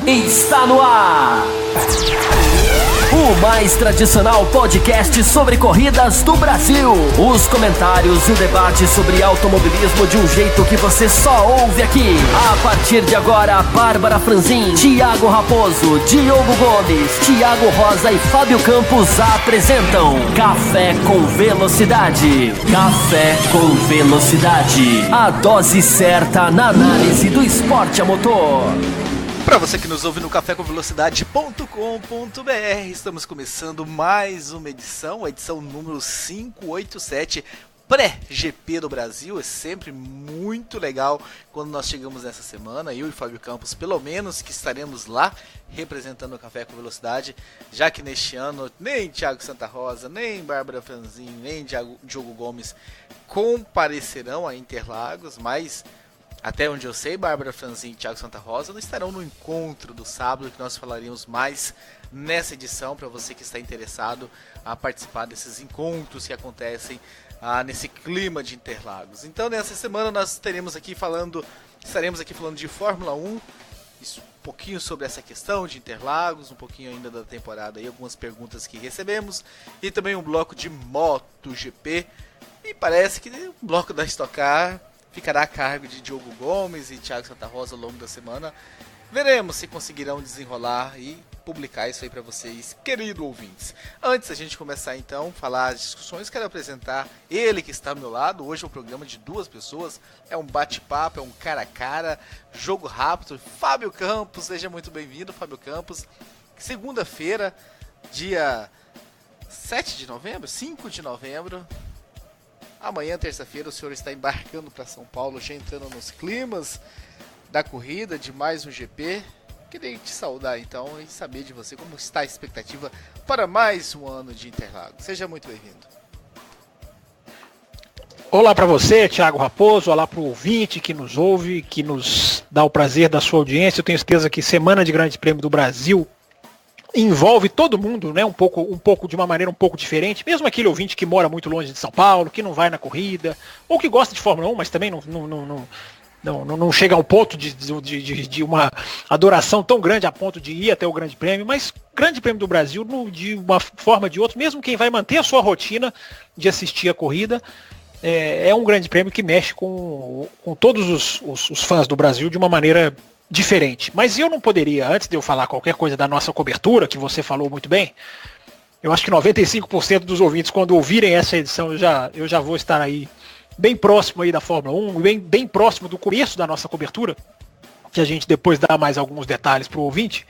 Está no ar! O mais tradicional podcast sobre corridas do Brasil. Os comentários e o debate sobre automobilismo de um jeito que você só ouve aqui. A partir de agora, Bárbara Franzin, Thiago Raposo, Diogo Gomes, Thiago Rosa e Fábio Campos apresentam Café com Velocidade. Café com Velocidade. A dose certa na análise do esporte a motor. Para você que nos ouve no cafécomvelocidade.com.br, estamos começando mais uma edição, a edição número 587, pré-GP do Brasil. É sempre muito legal quando nós chegamos nessa semana, eu e Fábio Campos, pelo menos, que estaremos lá representando o Café com Velocidade, já que neste ano nem Thiago Santa Rosa, nem Bárbara Franzin, nem Diogo Gomes comparecerão a Interlagos, mas até onde eu sei, Bárbara Franzin e Thiago Santa Rosa não estarão no encontro do sábado, que nós falaremos mais nessa edição, para você que está interessado a participar desses encontros que acontecem nesse clima de Interlagos. Então, nessa semana nós estaremos aqui falando de Fórmula 1, um pouquinho sobre essa questão de Interlagos, um pouquinho ainda da temporada e algumas perguntas que recebemos, e também um bloco de MotoGP, e parece que o bloco da Stock Car ficará a cargo de Diogo Gomes e Thiago Santa Rosa ao longo da semana. Veremos se conseguirão desenrolar e publicar isso aí para vocês, queridos ouvintes. Antes da gente começar então a falar as discussões, quero apresentar ele que está ao meu lado. Hoje é um programa de duas pessoas, é um bate-papo, é um cara a cara, jogo rápido. Fábio Campos, seja muito bem-vindo, Fábio Campos. Segunda-feira, dia 7 de novembro, 5 de novembro. Amanhã, terça-feira, o senhor está embarcando para São Paulo, já entrando nos climas da corrida de mais um GP. Queria te saudar então e saber de você como está a expectativa para mais um ano de Interlagos. Seja muito bem-vindo. Olá para você, Thiago Raposo, olá para o ouvinte que nos ouve, que nos dá o prazer da sua audiência. Eu tenho certeza que Semana de Grande Prêmio do Brasil envolve todo mundo, né? Um pouco de uma maneira um pouco diferente, mesmo aquele ouvinte que mora muito longe de São Paulo, que não vai na corrida, ou que gosta de Fórmula 1, mas também não chega ao ponto de uma adoração tão grande a ponto de ir até o Grande Prêmio. Mas Grande Prêmio do Brasil, de uma forma ou de outra, mesmo quem vai manter a sua rotina de assistir a corrida, é um Grande Prêmio que mexe com todos os fãs do Brasil de uma maneira diferente. Mas eu não poderia, antes de eu falar qualquer coisa da nossa cobertura, que você falou muito bem, eu acho que 95% dos ouvintes, quando ouvirem essa edição, eu já vou estar aí bem próximo aí da Fórmula 1, bem próximo do começo da nossa cobertura, que a gente depois dá mais alguns detalhes para o ouvinte.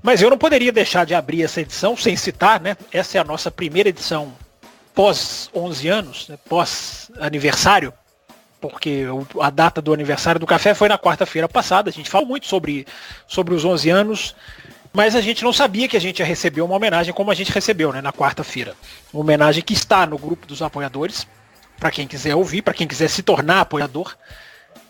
Mas eu não poderia deixar de abrir essa edição sem citar, né? Essa é a nossa primeira edição pós 11 anos, né? Pós aniversário, porque a data do aniversário do café foi na quarta-feira passada. A gente falou muito sobre os 11 anos, mas a gente não sabia que a gente ia receber uma homenagem como a gente recebeu, né, na quarta-feira. Uma homenagem que está no grupo dos apoiadores, para quem quiser ouvir, para quem quiser se tornar apoiador,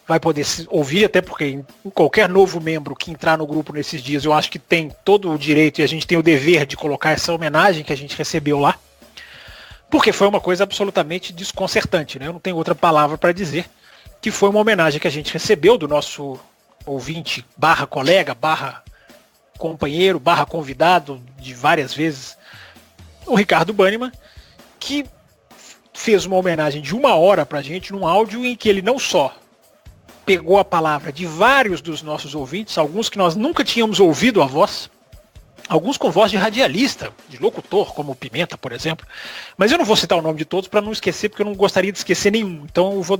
vai poder ouvir, até porque qualquer novo membro que entrar no grupo nesses dias, eu acho que tem todo o direito e a gente tem o dever de colocar essa homenagem que a gente recebeu lá. Porque foi uma coisa absolutamente desconcertante, né? Eu não tenho outra palavra para dizer que foi uma homenagem que a gente recebeu do nosso ouvinte, /colega, /companheiro, /convidado de várias vezes, o Ricardo Banniman, que fez uma homenagem de 1 hora pra gente num áudio em que ele não só pegou a palavra de vários dos nossos ouvintes, alguns que nós nunca tínhamos ouvido a voz, alguns com voz de radialista, de locutor, como o Pimenta, por exemplo. Mas eu não vou citar o nome de todos para não esquecer, porque eu não gostaria de esquecer nenhum. Então eu vou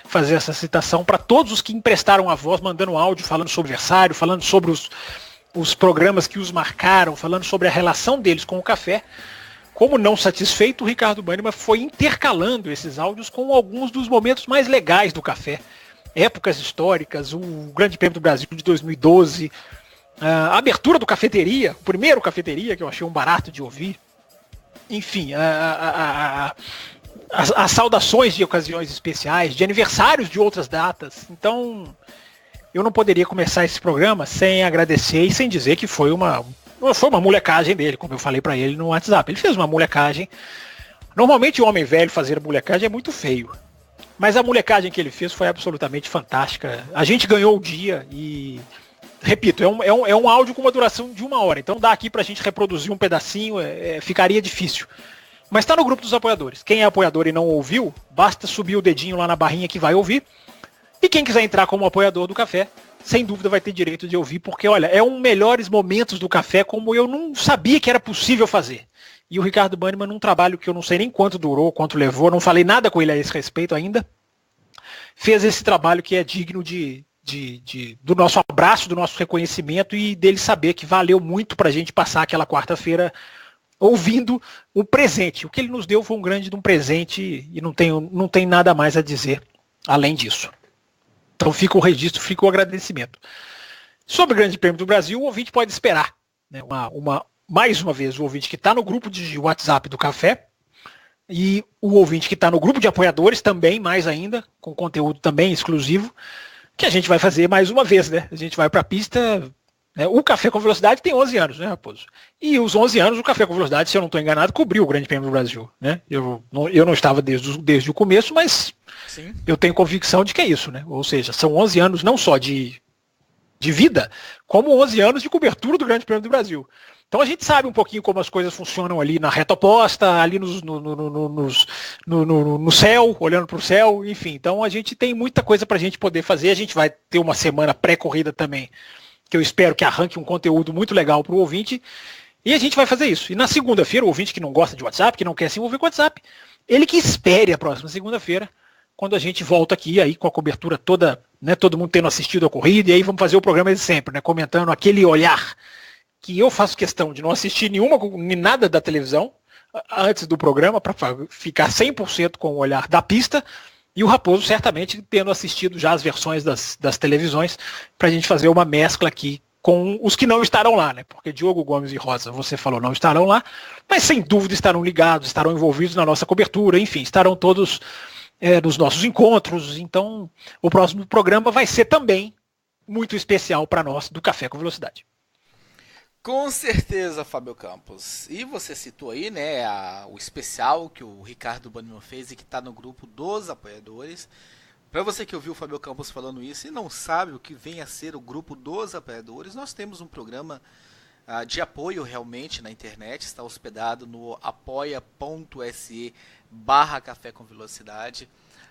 fazer essa citação para todos os que emprestaram a voz, mandando áudio, falando sobre o aniversário, falando sobre os programas que os marcaram, falando sobre a relação deles com o café. Como não satisfeito, o Ricardo Banniman foi intercalando esses áudios com alguns dos momentos mais legais do café. Épocas históricas, o Grande Prêmio do Brasil de 2012, a abertura do Cafeteria, o primeiro Cafeteria, que eu achei um barato de ouvir. Enfim, as saudações de ocasiões especiais, de aniversários de outras datas. Então, eu não poderia começar esse programa sem agradecer e sem dizer que foi uma molecagem dele, como eu falei pra ele no WhatsApp. Ele fez uma molecagem. Normalmente o homem velho fazer molecagem é muito feio. Mas a molecagem que ele fez foi absolutamente fantástica. A gente ganhou o dia e repito, é um áudio com uma duração de 1 hora, então dá aqui pra gente reproduzir um pedacinho, ficaria difícil. Mas tá no grupo dos apoiadores. Quem é apoiador e não ouviu, basta subir o dedinho lá na barrinha que vai ouvir. E quem quiser entrar como apoiador do café, sem dúvida vai ter direito de ouvir, porque olha, é um melhores momentos do café como eu não sabia que era possível fazer. E o Ricardo Banniman, num trabalho que eu não sei nem quanto durou, quanto levou, não falei nada com ele a esse respeito ainda, fez esse trabalho que é digno do nosso abraço, do nosso reconhecimento e dele saber que valeu muito pra gente passar aquela quarta-feira ouvindo um presente. O que ele nos deu foi um grande de um presente e não tem nada mais a dizer além disso. Então fica o registro, fica o agradecimento. Sobre o Grande Prêmio do Brasil, o ouvinte pode esperar, né, mais uma vez, o ouvinte que está no grupo de WhatsApp do Café e o ouvinte que está no grupo de apoiadores também, mais ainda, com conteúdo também exclusivo, que a gente vai fazer mais uma vez, né? A gente vai para a pista. O Café com Velocidade tem 11 anos, né, Raposo? E os 11 anos, o Café com Velocidade, se eu não estou enganado, cobriu o Grande Prêmio do Brasil, né? Eu não estava desde o começo, mas sim, eu tenho convicção de que é isso, né? Ou seja, são 11 anos não só de vida, como 11 anos de cobertura do Grande Prêmio do Brasil. Então a gente sabe um pouquinho como as coisas funcionam ali na reta oposta, ali no céu, olhando para o céu, enfim. Então a gente tem muita coisa para a gente poder fazer. A gente vai ter uma semana pré-corrida também, que eu espero que arranque um conteúdo muito legal para o ouvinte, e a gente vai fazer isso. E na segunda-feira, o ouvinte que não gosta de WhatsApp, que não quer se envolver com WhatsApp, ele que espere a próxima segunda-feira, quando a gente volta aqui aí com a cobertura toda, né, todo mundo tendo assistido a corrida, e aí vamos fazer o programa de sempre, né, comentando aquele olhar que eu faço questão de não assistir nada da televisão antes do programa, para ficar 100% com o olhar da pista. E o Raposo certamente tendo assistido já as versões das televisões, para a gente fazer uma mescla aqui com os que não estarão lá, né? Porque Diogo Gomes e Rosa, você falou, não estarão lá, mas sem dúvida estarão ligados, estarão envolvidos na nossa cobertura, enfim, estarão todos nos nossos encontros. Então, o próximo programa vai ser também muito especial para nós do Café com Velocidade. Com certeza, Fábio Campos. E você citou aí, né, o especial que o Ricardo Banniman fez e que está no grupo dos apoiadores. Para você que ouviu o Fábio Campos falando isso e não sabe o que vem a ser o grupo dos apoiadores, nós temos um programa de apoio realmente na internet, está hospedado no apoia.se/Café com Velocidade.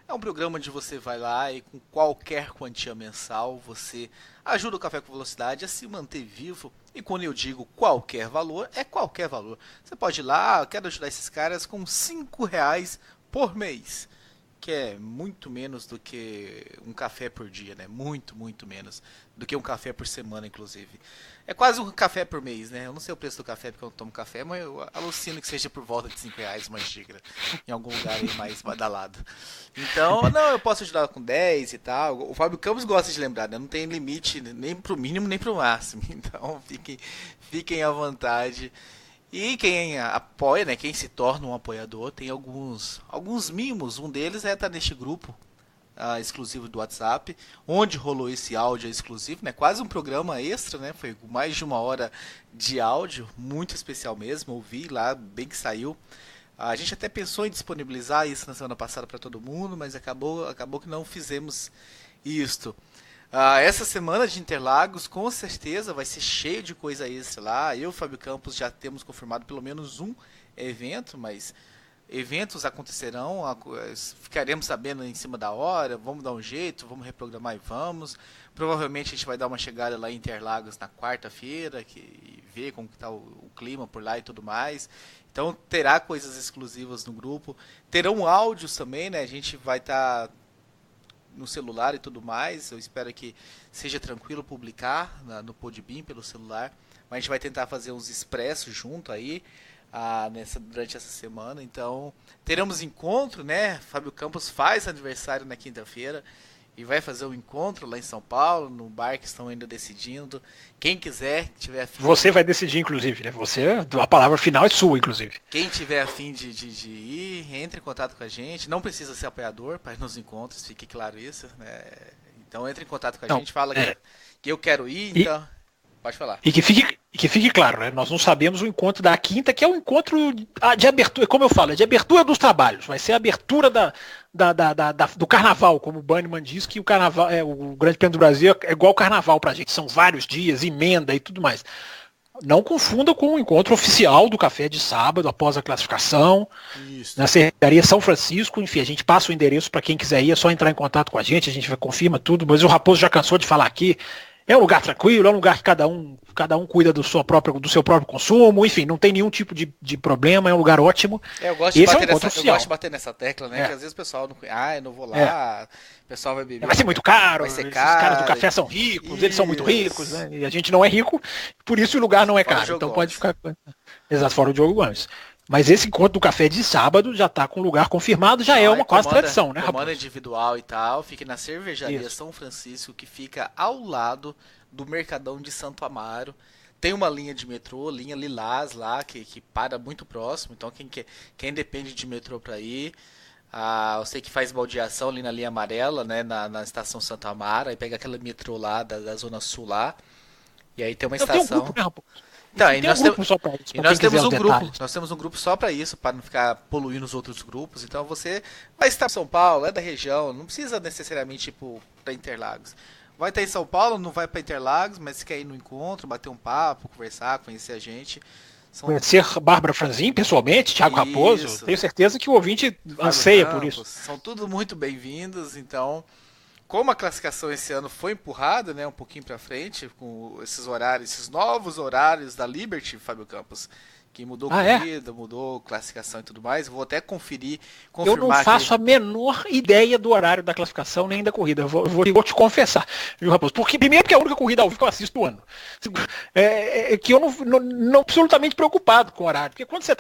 É um programa onde você vai lá e com qualquer quantia mensal você ajuda o Café com Velocidade a se manter vivo. E quando eu digo qualquer valor, é qualquer valor. Você pode ir lá, eu quero ajudar esses caras com R$5 por mês, que é muito menos do que um café por dia, né? Muito, muito menos do que um café por semana, inclusive. É quase um café por mês, né? Eu não sei o preço do café porque eu não tomo café, mas eu alucino que seja por volta de R$5 uma xícara, em algum lugar aí mais badalado. Então, não, eu posso ajudar com 10 e tal. O Fábio Campos gosta de lembrar, né? Não tem limite nem pro mínimo nem pro máximo. Então, fiquem à vontade. E quem apoia, né, quem se torna um apoiador, tem alguns mimos. Um deles é estar neste grupo exclusivo do WhatsApp, onde rolou esse áudio exclusivo, né, quase um programa extra, né, foi mais de 1 hora de áudio, muito especial mesmo, ouvi lá, bem que saiu. A gente até pensou em disponibilizar isso na semana passada para todo mundo, mas acabou que não fizemos isto. Essa semana de Interlagos com certeza vai ser cheio de coisa extra lá. Eu e o Fábio Campos já temos confirmado pelo menos um evento, mas eventos acontecerão, ficaremos sabendo em cima da hora, vamos dar um jeito, vamos reprogramar e vamos. Provavelmente a gente vai dar uma chegada lá em Interlagos na quarta-feira, e ver como está o clima por lá e tudo mais. Então terá coisas exclusivas no grupo, terão áudios também, né? A gente vai estar no celular e tudo mais. Eu espero que seja tranquilo publicar no Podbean pelo celular, mas a gente vai tentar fazer uns expressos junto aí durante essa semana. Então teremos encontro, né? Fábio Campos faz aniversário na quinta-feira e vai fazer um encontro lá em São Paulo, no bar que estão ainda decidindo. Quem quiser, tiver afim... Você vai decidir, inclusive, né? A palavra final é sua, inclusive. Quem tiver afim de ir, entre em contato com a gente. Não precisa ser apoiador para ir nos encontros, fique claro isso, né? Então entre em contato com a gente, fala que eu quero ir, então... Pode falar. E que E que fique claro, né? Nós não sabemos o encontro da quinta, que é o encontro de abertura, como eu falo, é de abertura dos trabalhos. Vai ser a abertura do carnaval, como o Banniman diz, que o carnaval, o Grande Prêmio do Brasil é igual carnaval pra gente. São vários dias, emenda e tudo mais. Não confunda com o encontro oficial do café de sábado, após a classificação, na Cervejaria São Francisco. Enfim, a gente passa o endereço para quem quiser ir, é só entrar em contato com a gente confirma tudo, mas o Raposo já cansou de falar aqui. É um lugar tranquilo, é um lugar que cada um cuida do seu próprio consumo, enfim, não tem nenhum tipo de problema, é um lugar ótimo. Eu gosto de bater nessa tecla, né? Que às vezes o pessoal não, eu não vou lá, o pessoal vai beber. Vai ser muito caro, vai ser esses caro, caras do café são ricos, eles são muito ricos, né? E a gente não é rico, por isso o lugar não é caro. Então pode ficar. Exato, fora o Diogo Gomes. Mas esse encontro do café de sábado já está com lugar confirmado, já é uma quase tradição, né, Comanda individual e tal, fica na Cervejaria São Francisco, que fica ao lado do Mercadão de Santo Amaro. Tem uma linha de metrô, linha Lilás lá, que para muito próximo, então quem depende de metrô para ir, eu sei que faz baldeação ali na linha amarela, né, na estação Santo Amaro, aí pega aquela metrô lá da Zona Sul lá, e aí tem uma estação... Tem um grupo, né, Raposo? Então, e nós temos um grupo. Detalhes. Nós temos um grupo só para isso, para não ficar poluindo os outros grupos. Então você vai estar em São Paulo, é da região, não precisa necessariamente ir para Interlagos. Vai estar em São Paulo, não vai para Interlagos, mas se quer ir no encontro, bater um papo, conversar, conhecer a gente. Conhecer Bárbara Franzin pessoalmente, Thiago Raposo. Tenho certeza que o ouvinte anseia por isso. São tudo muito bem-vindos, então... Como a classificação esse ano foi empurrada, né, um pouquinho para frente, com esses horários, esses novos horários da Liberty, Fábio Campos, que mudou corrida, mudou classificação e tudo mais, vou até confirmar. Eu não faço a menor ideia do horário da classificação nem da corrida, eu vou te confessar, viu, Raposo? Primeiro porque é a única corrida ao vivo que eu assisto do ano. Que eu não absolutamente preocupado com o horário, porque quando você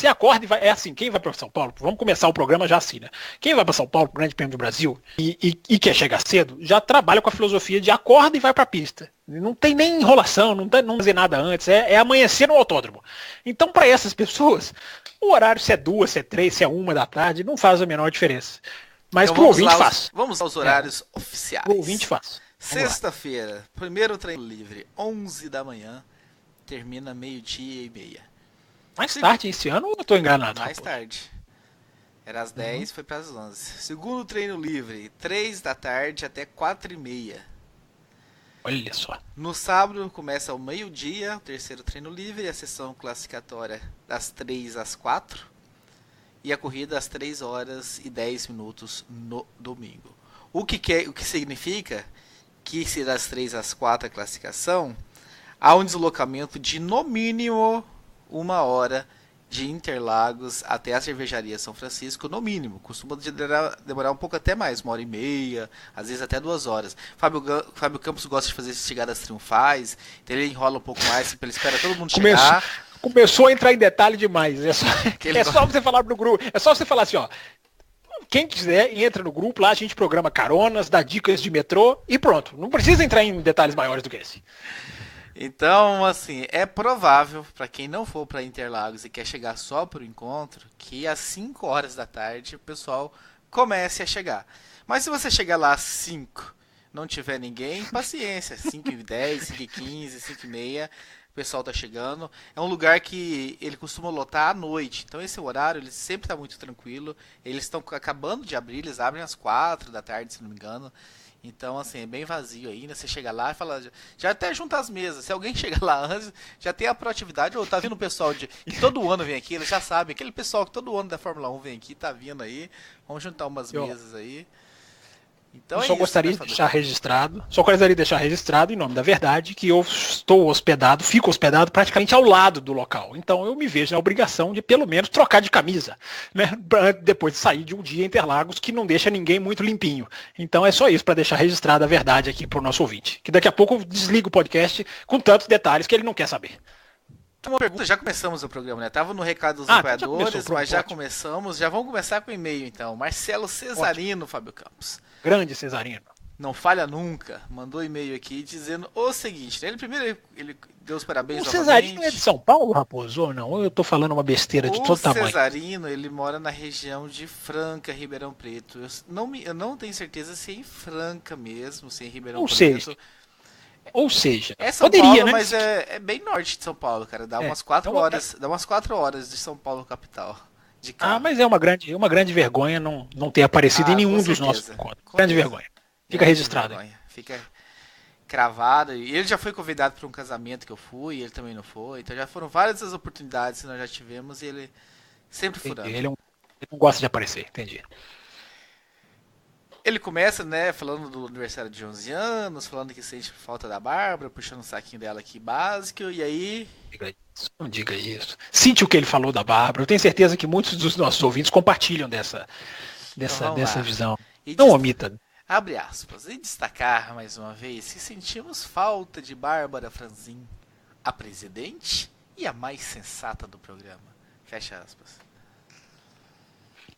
acorda e vai, é assim, quem vai para São Paulo, vamos começar o programa já assim, né? Quem vai para São Paulo, pro Grande Prêmio do Brasil, e quer chegar cedo, já trabalha com a filosofia de acorda e vai para a pista. Não tem nem enrolação, não fazer nada antes, é amanhecer no autódromo. Então, para essas pessoas, o horário, se é 2, se é 3, se é 1 da tarde, não faz a menor diferença. Mas então, pro ouvinte faz. Vamos aos horários oficiais. Pro ouvinte faz. Sexta-feira, primeiro treino livre, 11 da manhã, termina 12:30. Mais tarde esse ano ou eu tô enganado? Mais tarde. Era às 10, foi para as 11. Segundo treino livre, 3 da tarde até 4:30. Olha só. No sábado começa ao meio-dia, o terceiro treino livre, a sessão classificatória das 3 às 4 e a corrida às 3h10 no domingo. O que significa que se das 3 às 4 a classificação, há um deslocamento de no mínimo 1 hora de Interlagos até a Cervejaria São Francisco, no mínimo. Costuma demorar um pouco até mais, 1h30, às vezes até 2 horas. Fábio Campos gosta de fazer chegadas triunfais, então ele enrola um pouco mais, ele espera todo mundo chegar. Começou a entrar em detalhe demais. Só você falar pro grupo, é só você falar assim, ó. Quem quiser, entra no grupo, lá a gente programa caronas, dá dicas de metrô e pronto. Não precisa entrar em detalhes maiores do que esse. Então, assim, é provável, para quem não for para Interlagos e quer chegar só para o encontro, que às 5 horas da tarde o pessoal comece a chegar. Mas se você chegar lá às 5, não tiver ninguém, paciência, 5h10, 5h15, 5h30, o pessoal tá chegando. É um lugar que ele costuma lotar à noite, então esse horário ele sempre tá muito tranquilo. Eles estão acabando de abrir, eles abrem às 4 da tarde, se não me engano. Então, assim, é bem vazio ainda. Você chega lá e fala, já até junta as mesas. Se alguém chega lá antes, já tem a proatividade. Ou tá vindo o pessoal que todo ano vem aqui, eles já sabem. Aquele pessoal que todo ano da Fórmula 1 vem aqui, tá vindo aí. Vamos juntar umas mesas aí. Então eu só gostaria de deixar registrado, em nome da verdade, que eu fico hospedado praticamente ao lado do local. Então eu me vejo na obrigação de pelo menos trocar de camisa, né? Depois de sair de um dia em Interlagos que não deixa ninguém muito limpinho. Então é só isso para deixar registrada a verdade aqui pro nosso ouvinte. Que daqui a pouco eu desligo o podcast com tantos detalhes que ele não quer saber. Uma pergunta, já começamos o programa, né? Tava no recado dos apoiadores, mas já começamos. Já vamos começar com o e-mail, então. Marcelo Cesarino, Fábio Campos. Grande Cesarino. Não falha nunca. Mandou e-mail aqui dizendo o seguinte. Né? Ele deu os parabéns novamente. O Cesarino é de São Paulo, Raposo, ou não? Ou eu tô falando uma besteira de todo tamanho? O Cesarino, ele mora na região de Franca, Ribeirão Preto. Eu não tenho certeza se é em Franca mesmo, se é em Ribeirão Preto. Ou seja, É São poderia, Paulo, né? mas é bem norte de São Paulo, cara. Dá umas 4 então, horas. Dá umas 4 horas de São Paulo capital. De carro. mas é uma grande vergonha não ter aparecido em nenhum dos nossos encontros. Grande vergonha. Fica registrado. Vergonha. Fica cravado. E ele já foi convidado para um casamento que eu fui, e ele também não foi. Então já foram várias as oportunidades que nós já tivemos e ele sempre furando. Ele não gosta de aparecer, entendi. Ele começa, né, falando do aniversário de 11 anos, falando que sente falta da Bárbara, puxando o saquinho dela aqui básico, e aí... Não diga isso. Cite o que ele falou da Bárbara. Eu tenho certeza que muitos dos nossos ouvintes compartilham dessa visão. Não omita. Abre aspas. E destacar, mais uma vez, que sentimos falta de Bárbara Franzin, a presidente e a mais sensata do programa. Fecha aspas.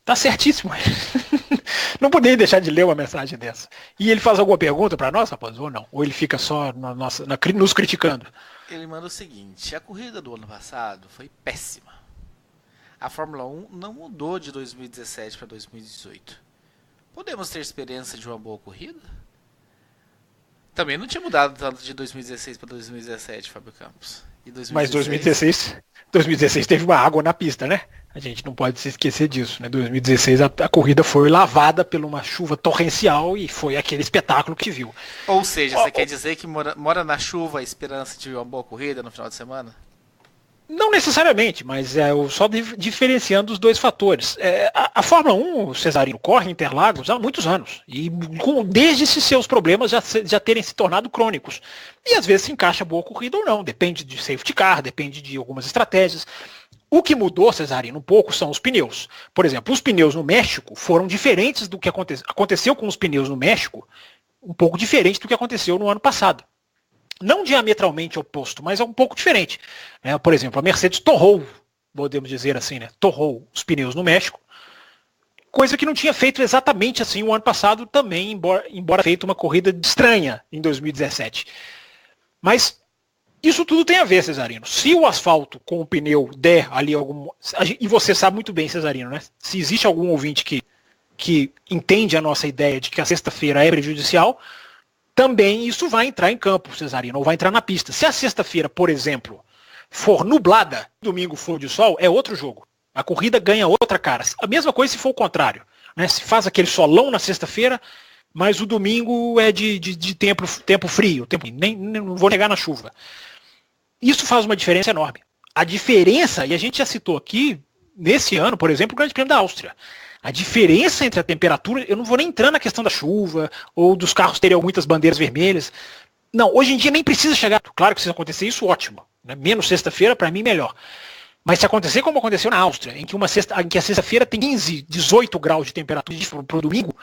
Tá certíssimo. Não poderia deixar de ler uma mensagem dessa. E ele faz alguma pergunta para nós, rapaz, ou não? Ou ele fica só nos criticando? Ele manda o seguinte: a corrida do ano passado foi péssima. A Fórmula 1 não mudou de 2017 para 2018. Podemos ter esperança de uma boa corrida? Também não tinha mudado tanto de 2016 para 2017, Fábio Campos. E 2016... Mas 2016 teve uma água na pista, né? A gente não pode se esquecer disso, né? 2016 a corrida foi lavada por uma chuva torrencial e foi aquele espetáculo que viu. Ou seja, você quer dizer que mora na chuva a esperança de uma boa corrida no final de semana? Não necessariamente, mas só diferenciando os dois fatores. A Fórmula 1, o Cesarino, corre em Interlagos há muitos anos. E desde esses seus problemas já terem se tornado crônicos. E às vezes se encaixa boa corrida ou não. Depende de safety car, depende de algumas estratégias. O que mudou, Cesarino, um pouco são os pneus. Por exemplo, os pneus no México foram diferentes do que aconteceu com os pneus no México, um pouco diferente do que aconteceu no ano passado. Não diametralmente oposto, mas é um pouco diferente. Por exemplo, a Mercedes torrou, podemos dizer assim, né? Torrou os pneus no México, coisa que não tinha feito exatamente assim o ano passado também, embora feito uma corrida estranha em 2017. Mas isso tudo tem a ver, Cesarino. Se o asfalto com o pneu der ali algum... E você sabe muito bem, Cesarino, né? Se existe algum ouvinte que entende a nossa ideia de que a sexta-feira é prejudicial, também isso vai entrar em campo, Cesarino, ou vai entrar na pista. Se a sexta-feira, por exemplo, for nublada, domingo for de sol, é outro jogo. A corrida ganha outra cara. A mesma coisa se for o contrário. Né? Se faz aquele solão na sexta-feira, mas o domingo é de tempo frio. Não vou negar na chuva. Isso faz uma diferença enorme. A diferença, e a gente já citou aqui, nesse ano, por exemplo, o Grande Prêmio da Áustria. A diferença entre a temperatura, eu não vou nem entrar na questão da chuva, ou dos carros terem muitas bandeiras vermelhas. Não, hoje em dia nem precisa chegar. Claro que se acontecer isso, ótimo. Né? Menos sexta-feira, para mim, melhor. Mas se acontecer como aconteceu na Áustria, em que a sexta-feira tem 15, 18 graus de temperatura para o domingo,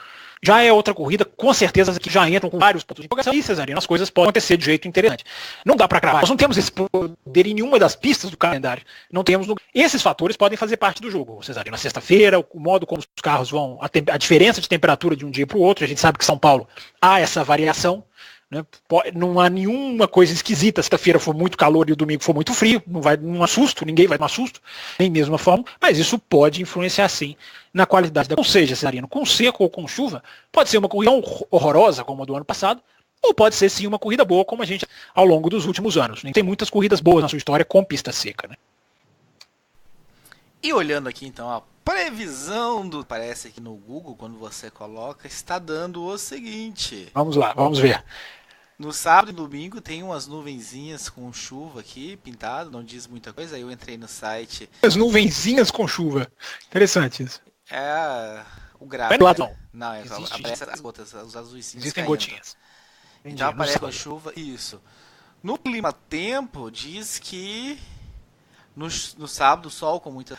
já é outra corrida, com certeza que já entram com vários pontos de empolgação. E, Cesarino, as coisas podem acontecer de jeito interessante. Não dá para cravar. Nós não temos esse poder em nenhuma das pistas do calendário. Não temos. Esses fatores podem fazer parte do jogo, Cesarino. Na sexta-feira, o modo como os carros vão, a diferença de temperatura de um dia para o outro. A gente sabe que São Paulo há essa variação. Né? Não há nenhuma coisa esquisita. Sexta-feira for muito calor e o domingo for muito frio. Não assusto, ninguém vai tomar susto, nem mesmo a forma. Mas isso pode influenciar sim na qualidade da. Ou seja, Cesarino, com seco ou com chuva, pode ser uma corrida horrorosa como a do ano passado, ou pode ser sim uma corrida boa como a gente ao longo dos últimos anos. Tem muitas corridas boas na sua história com pista seca. Né? E olhando aqui então a previsão parece que no Google, quando você coloca, está dando o seguinte. Vamos lá, vamos ver. No sábado e domingo tem umas nuvenzinhas com chuva aqui, pintado, não diz muita coisa. Aí eu entrei no site. As nuvenzinhas com chuva. Interessante isso. O gráfico. Não, aparece as gotas, os azuizinhos. Existem caindo. gotinhas. Entendi, então aparece a chuva, isso. No clima tempo diz que no sábado sol com muita.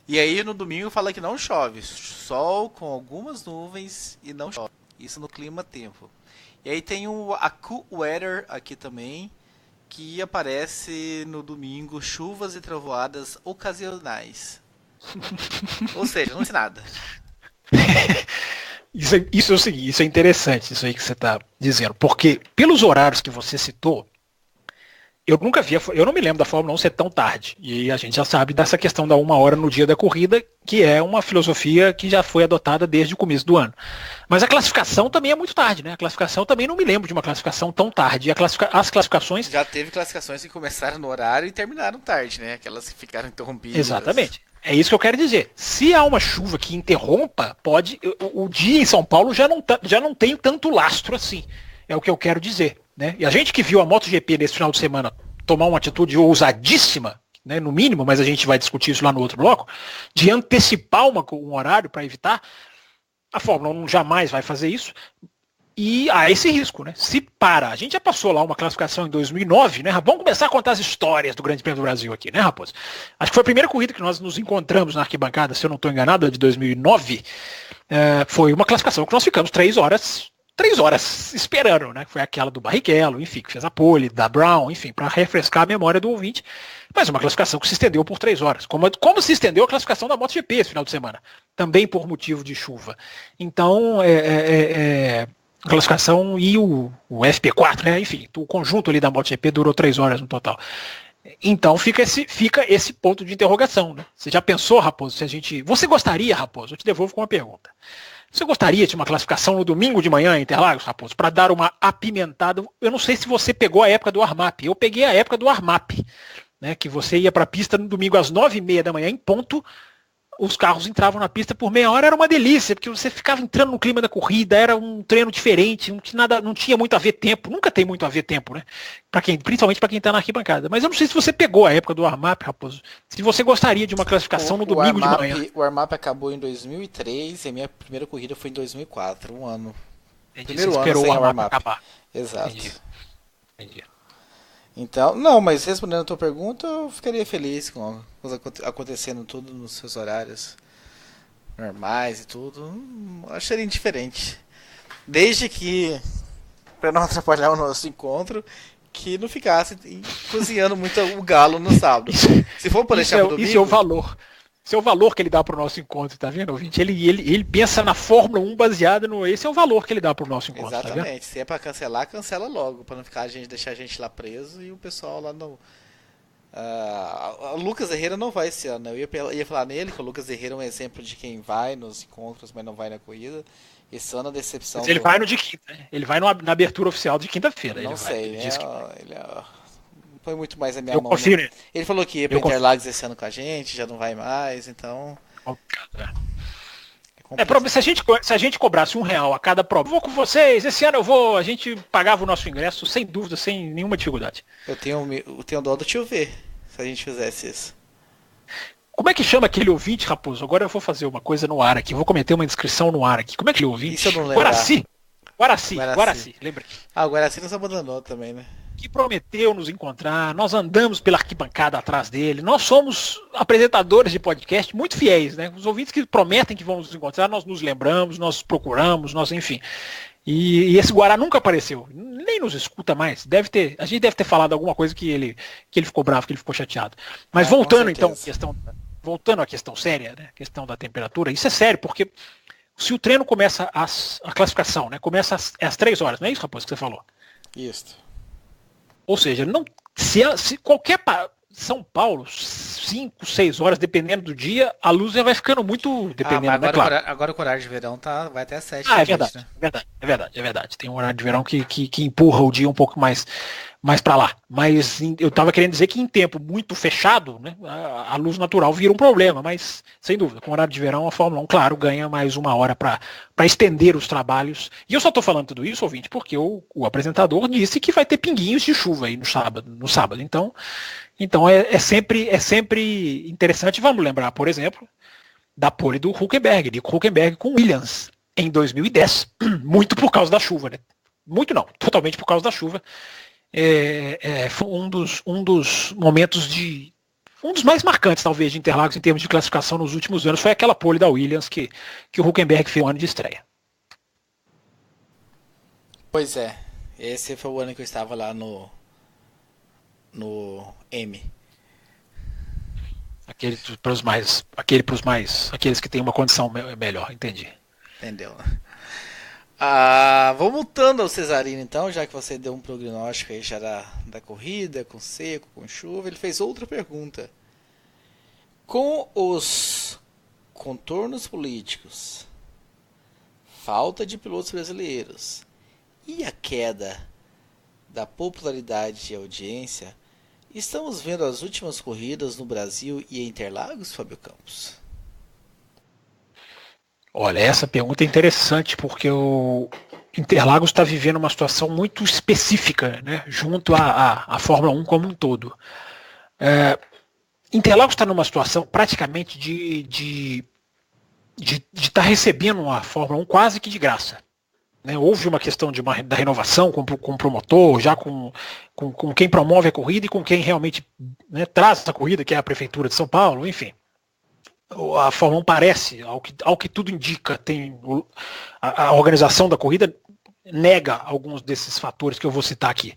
E aí no domingo fala que não chove. Sol com algumas nuvens e não chove. Isso no clima tempo. E aí tem o AccuWeather aqui também, que aparece no domingo chuvas e trovoadas ocasionais. Ou seja, não diz nada. Isso é o seguinte, isso é interessante, isso aí que você está dizendo. Porque pelos horários que você citou, eu nunca vi, eu não me lembro da Fórmula 1 ser tão tarde. E a gente já sabe dessa questão da 1 hora no dia da corrida, que é uma filosofia que já foi adotada desde o começo do ano. Mas a classificação também é muito tarde, né? A classificação também não me lembro de uma classificação tão tarde. E as classificações... Já teve classificações que começaram no horário e terminaram tarde, né? Aquelas que ficaram interrompidas. Exatamente. É isso que eu quero dizer. Se há uma chuva que interrompa, pode. O dia em São Paulo já não tem tanto lastro assim. É o que eu quero dizer. Né? E a gente que viu a MotoGP nesse final de semana tomar uma atitude ousadíssima, né, no mínimo, mas a gente vai discutir isso lá no outro bloco, de antecipar um horário para evitar, a Fórmula 1 jamais vai fazer isso. E há esse risco, né? Se para. A gente já passou lá uma classificação em 2009, né? Vamos começar a contar as histórias do Grande Prêmio do Brasil aqui, né, Raposo? Acho que foi a primeira corrida que nós nos encontramos na arquibancada, se eu não estou enganado, a de 2009. Foi uma classificação que nós ficamos 3 horas esperando, né? Foi aquela do Barrichello, enfim, que fez a pole, da Brown, enfim, para refrescar a memória do ouvinte. Mas uma classificação que se estendeu por 3 horas. Como se estendeu a classificação da MotoGP esse final de semana. Também por motivo de chuva. Então, a classificação e o FP4, né? Enfim, o conjunto ali da MotoGP durou 3 horas no total. Então fica esse ponto de interrogação, né? Você já pensou, Raposo, Você gostaria, Raposo, eu te devolvo com uma pergunta. Você gostaria de uma classificação no domingo de manhã em Interlagos, Raposo, para dar uma apimentada? Eu não sei se você pegou a época do Armap. Eu peguei a época do Armap, né? Que você ia para a pista no domingo às 9h30 da manhã, em ponto. Os carros entravam na pista por meia hora, era uma delícia, porque você ficava entrando no clima da corrida, era um treino diferente, não tinha muito a ver tempo, nunca tem muito a ver tempo, né? Principalmente para quem está na arquibancada. Mas eu não sei se você pegou a época do Armap, Raposo, se você gostaria de uma classificação no domingo de manhã. O Armap acabou em 2003 e a minha primeira corrida foi em 2004, um ano. Primeiro ano esperou sem o Armap acabar. Exato. Entendi. Então, não, mas respondendo a tua pergunta, eu ficaria feliz com acontecendo tudo nos seus horários normais e tudo. Acharia indiferente. Desde que, para não atrapalhar o nosso encontro, que não ficasse cozinhando muito o galo no sábado. Se for para deixar pro domingo... Isso é o valor. Esse é o valor que ele dá para o nosso encontro, tá vendo, ouvinte? Ele pensa na Fórmula 1 baseado no... Esse é o valor que ele dá para o nosso encontro, exatamente. Tá vendo? Se é para cancelar, cancela logo, para não deixar a gente lá preso e o pessoal lá no... o Lucas Herrera não vai esse ano, né? Eu ia falar nele, que o Lucas Herrera é um exemplo de quem vai nos encontros, mas não vai na corrida. Esse ano a decepção... Mas ele vai no de quinta, né? Ele vai na abertura oficial de quinta-feira. Não sei, né? Ele põe muito mais a minha eu mão. Confio nele. Ele falou que ia para Interlagos esse ano com a gente, já não vai mais, então... Se a gente cobrasse R$1 a cada prova, vou com vocês, esse ano eu vou, a gente pagava o nosso ingresso sem dúvida, sem nenhuma dificuldade. Eu tenho dó do tio V, se a gente fizesse isso. Como é que chama aquele ouvinte, Raposo? Agora eu vou fazer uma coisa no ar aqui, vou cometer uma inscrição no ar aqui. Como é que ele ouvinte? Isso eu não lembro. Guaraci, lembra? O Guaraci nos abandonou também, né? Que prometeu nos encontrar, nós andamos pela arquibancada atrás dele, nós somos apresentadores de podcast muito fiéis, né? Os ouvintes que prometem que vão nos encontrar, nós nos lembramos, nós procuramos, enfim. E esse Guará nunca apareceu, nem nos escuta mais. A gente deve ter falado alguma coisa que ele ficou bravo, que ele ficou chateado. Mas voltando então à questão séria, né? A questão da temperatura, isso é sério, porque se o treino começa a classificação, né? Começa às 3 horas, não é isso, Raposo, que você falou? Isso. Ou seja, se qualquer São Paulo, 5, 6 horas, dependendo do dia, a luz já vai ficando muito dependendo, agora, né, claro. Agora o horário de verão vai até 7. É verdade, né? É verdade. Tem um horário de verão que empurra o dia um pouco mais para lá. Mas eu estava querendo dizer que em tempo muito fechado, né, a luz natural vira um problema, mas sem dúvida, com o horário de verão a Fórmula 1, claro, ganha mais 1 hora para estender os trabalhos. E eu só estou falando tudo isso, ouvinte, porque o apresentador disse que vai ter pinguinhos de chuva aí no sábado. Então é sempre interessante. Vamos lembrar, por exemplo, da pole do Hülkenberg, de Hülkenberg com Williams em 2010, muito por causa da chuva, né? Muito não, totalmente por causa da chuva. Foi um dos momentos um dos mais marcantes, talvez, de Interlagos em termos de classificação nos últimos anos, foi aquela pole da Williams que o Hülkenberg fez no ano de estreia. Pois é, esse foi o ano que eu estava lá no M. Aqueles que têm uma condição melhor, entendi. Entendeu? Voltando ao Cesarino então, já que você deu um prognóstico aí já da corrida, com seco, com chuva, ele fez outra pergunta. Com os contornos políticos, falta de pilotos brasileiros e a queda da popularidade e audiência, estamos vendo as últimas corridas no Brasil e em Interlagos, Fábio Campos? Olha, essa pergunta é interessante porque o Interlagos está vivendo uma situação muito específica, né, junto à Fórmula 1 como um todo. Interlagos está numa situação praticamente de estar recebendo a Fórmula 1 quase que de graça. Né? Houve uma questão da renovação com o promotor, já com quem promove a corrida e com quem realmente, né, traz a corrida, que é a Prefeitura de São Paulo, enfim. A Fórmula 1 parece, ao que tudo indica, a organização da corrida nega alguns desses fatores que eu vou citar aqui.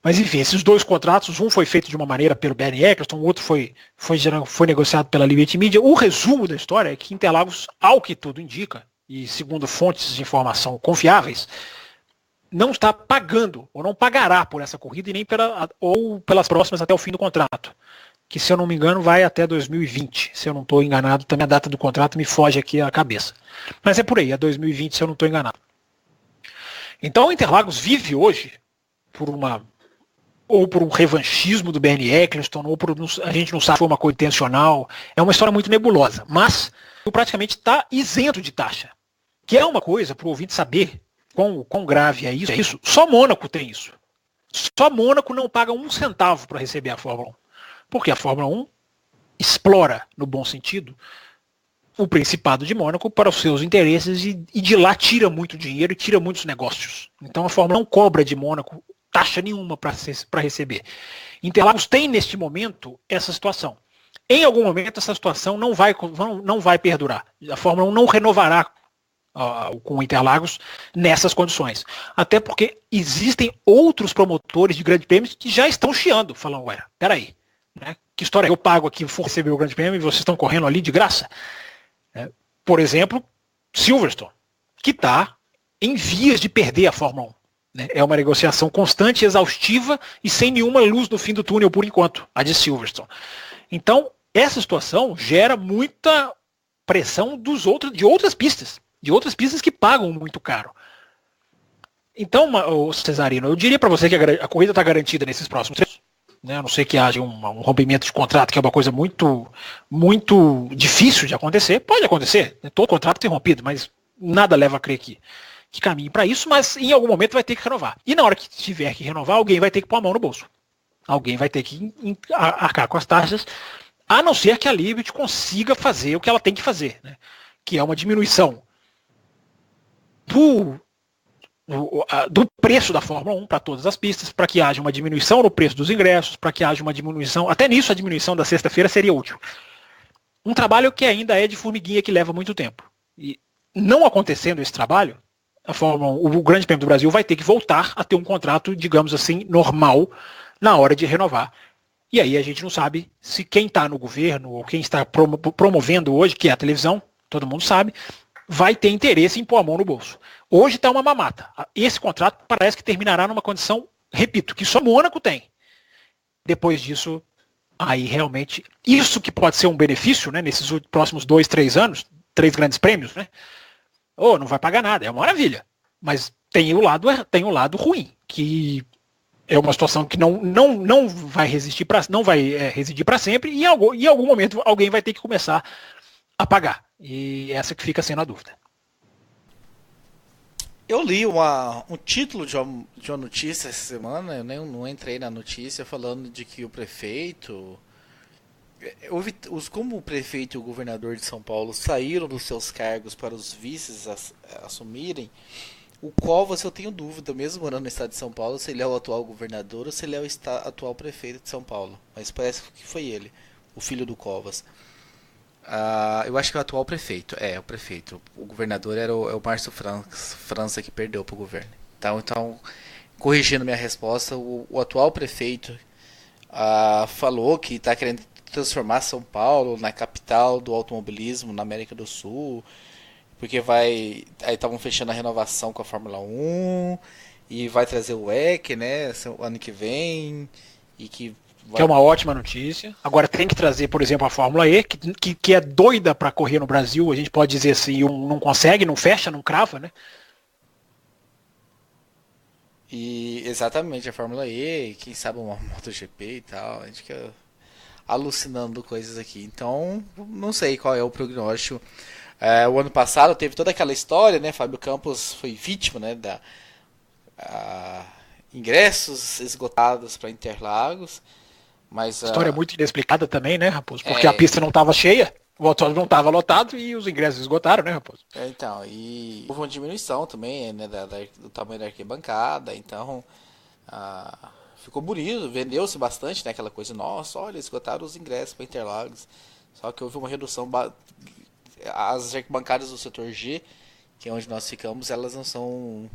Mas enfim, esses dois contratos, um foi feito de uma maneira pelo Bernie Eccleston, o outro foi negociado pela Liberty Media. O resumo da história é que Interlagos, ao que tudo indica, e segundo fontes de informação confiáveis, não está pagando, ou não pagará por essa corrida, e nem ou pelas próximas até o fim do contrato. Que, se eu não me engano, vai até 2020. Se eu não estou enganado, também a data do contrato me foge aqui à cabeça. Mas é por aí, é 2020, se eu não estou enganado. Então, o Interlagos vive hoje por um revanchismo do Bernie Eccleston, a gente não sabe se foi uma coisa intencional. É uma história muito nebulosa, mas praticamente está isento de taxa. Que é uma coisa para o ouvinte saber quão grave é isso. Só Mônaco tem isso. Só Mônaco não paga um centavo para receber a Fórmula 1. Porque a Fórmula 1 explora, no bom sentido, o Principado de Mônaco para os seus interesses e de lá tira muito dinheiro e tira muitos negócios. Então a Fórmula 1 não cobra de Mônaco taxa nenhuma para receber. Interlagos tem, neste momento, essa situação. Em algum momento, essa situação não vai perdurar. A Fórmula 1 não renovará com o Interlagos nessas condições. Até porque existem outros promotores de grandes prêmios que já estão chiando, falando, ué, peraí, né? Que história eu pago aqui, vou receber o grande prêmio e vocês estão correndo ali de graça? Por exemplo, Silverstone, que está em vias de perder a Fórmula 1. Né? É uma negociação constante, exaustiva e sem nenhuma luz no fim do túnel por enquanto, a de Silverstone. Então, essa situação gera muita pressão de outras pistas que pagam muito caro. Então, Cesarino, eu diria para você que a corrida está garantida nesses próximos 3 anos. Né, a não ser que haja um rompimento de contrato, que é uma coisa muito, muito difícil de acontecer. Pode acontecer, né, todo contrato tem rompido, mas nada leva a crer que caminhe para isso, mas em algum momento vai ter que renovar. E na hora que tiver que renovar, alguém vai ter que pôr a mão no bolso. Alguém vai ter que arcar com as taxas, a não ser que a Liberty consiga fazer o que ela tem que fazer, né, que é uma diminuição do preço da Fórmula 1 para todas as pistas, para que haja uma diminuição no preço dos ingressos, para que haja uma diminuição, até nisso a diminuição da sexta-feira seria útil. Um trabalho que ainda é de formiguinha, que leva muito tempo. E não acontecendo esse trabalho, a Fórmula 1, o Grande Prêmio do Brasil vai ter que voltar a ter um contrato, digamos assim, normal na hora de renovar. E aí a gente não sabe se quem está no governo ou quem está promovendo hoje, que é a televisão, todo mundo sabe, vai ter interesse em pôr a mão no bolso. Hoje está uma mamata. Esse contrato parece que terminará numa condição, repito, que só Mônaco tem. Depois disso, aí realmente, isso que pode ser um benefício, né, nesses próximos 2, 3 anos, 3 grandes prêmios, né? Não vai pagar nada, é uma maravilha. Mas tem o lado ruim, que é uma situação que não vai residir para sempre, e em algum momento alguém vai ter que começar a pagar. E essa que fica sendo a dúvida. Eu li um título de uma notícia essa semana, eu não entrei na notícia, falando de que o prefeito, como o prefeito e o governador de São Paulo saíram dos seus cargos para os vices assumirem, o Covas, eu tenho dúvida, mesmo morando no estado de São Paulo, se ele é o atual governador ou se ele é o atual prefeito de São Paulo. Mas parece que foi ele, o filho do Covas. Eu acho que é o atual prefeito. É o prefeito. O governador era o Márcio França, que perdeu para o governo. Então, corrigindo minha resposta, o atual prefeito falou que está querendo transformar São Paulo na capital do automobilismo na América do Sul. Porque aí estavam fechando a renovação com a Fórmula 1 e vai trazer o WEC, né, ano que vem, e que é uma ótima notícia. Agora tem que trazer, por exemplo, a Fórmula E, que é doida para correr no Brasil, a gente pode dizer assim, não consegue, não fecha, não crava, né? E exatamente, a Fórmula E, quem sabe uma MotoGP e tal, a gente fica alucinando coisas aqui. Então, não sei qual é o prognóstico. O ano passado teve toda aquela história, né? Fábio Campos foi vítima, né? Ingressos esgotados para Interlagos. Mas, história muito inexplicada também, né, Raposo? Porque a pista não estava cheia, o autódromo não estava lotado e os ingressos esgotaram, né, Raposo? Então, e houve uma diminuição também, né, do tamanho da arquibancada, então ficou bonito, vendeu-se bastante, né, aquela coisa, nossa, olha, esgotaram os ingressos para Interlagos. Só que houve uma redução, as arquibancadas do setor G, que é onde nós ficamos, elas não são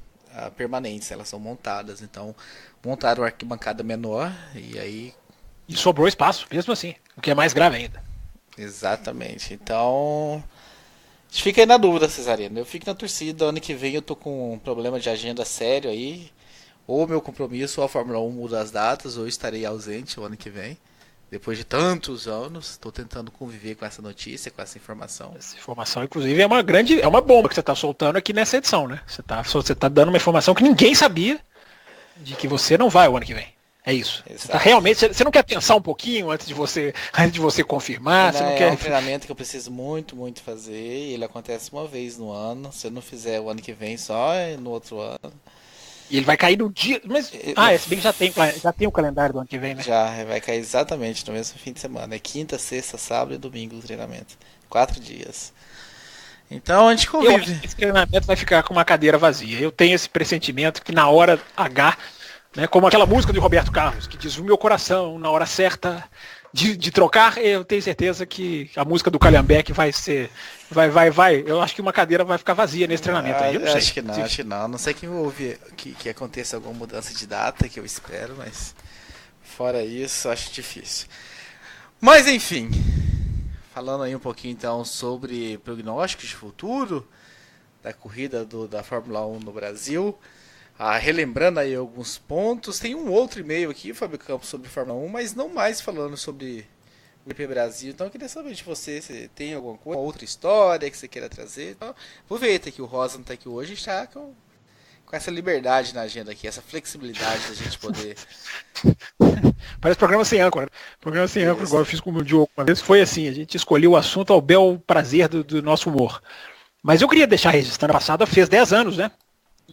permanentes, elas são montadas, então montaram uma arquibancada menor e aí... E sobrou espaço, mesmo assim, o que é mais grave ainda. Exatamente, então a gente fica aí na dúvida, Cesarino. Eu fico na torcida, ano que vem eu tô com um problema de agenda sério aí, ou meu compromisso, ou a Fórmula 1 muda as datas, ou eu estarei ausente o ano que vem. Depois de tantos anos, estou tentando conviver com essa notícia, com essa informação. Essa informação, inclusive, é uma bomba que você está soltando aqui nessa edição, né? Você tá dando uma informação que ninguém sabia, de que você não vai o ano que vem. É isso. Você tá realmente, você não quer pensar um pouquinho antes de você confirmar? Você não quer... É um treinamento que eu preciso muito, muito fazer. E ele acontece uma vez no ano. Se eu não fizer o ano que vem, só no outro ano. E ele vai cair no dia... Mas, se bem que já tem o calendário do ano que vem, né? Já, vai cair exatamente no mesmo fim de semana. É quinta, sexta, sábado e domingo o treinamento. 4 dias. Então a gente convive. Esse treinamento vai ficar com uma cadeira vazia. Eu tenho esse pressentimento que na hora H... Né, como aquela música de Roberto Carlos, que diz o meu coração, na hora certa de trocar, eu tenho certeza que a música do Calhambeque vai ser. Eu acho que uma cadeira vai ficar vazia nesse treinamento aí. Eu não sei. Acho que não. A não sei que aconteça alguma mudança de data, que eu espero, mas fora isso, acho difícil. Mas enfim, falando aí um pouquinho então sobre prognósticos de futuro da corrida da Fórmula 1 no Brasil. Relembrando aí alguns pontos, tem um outro e-mail aqui, Fábio Campos, sobre Fórmula 1, mas não mais falando sobre o GP Brasil. Então eu queria saber de você se tem alguma coisa, outra história que você queira trazer. Então, aproveita que o Rosa não está aqui hoje, está com essa liberdade na agenda aqui, essa flexibilidade da gente poder... Parece programa sem âncora. Programa sem âncora, igual eu fiz com o meu Diogo uma vez, foi assim, a gente escolheu o assunto ao bel prazer do nosso humor. Mas eu queria deixar registrado, a passada fez 10 anos, né?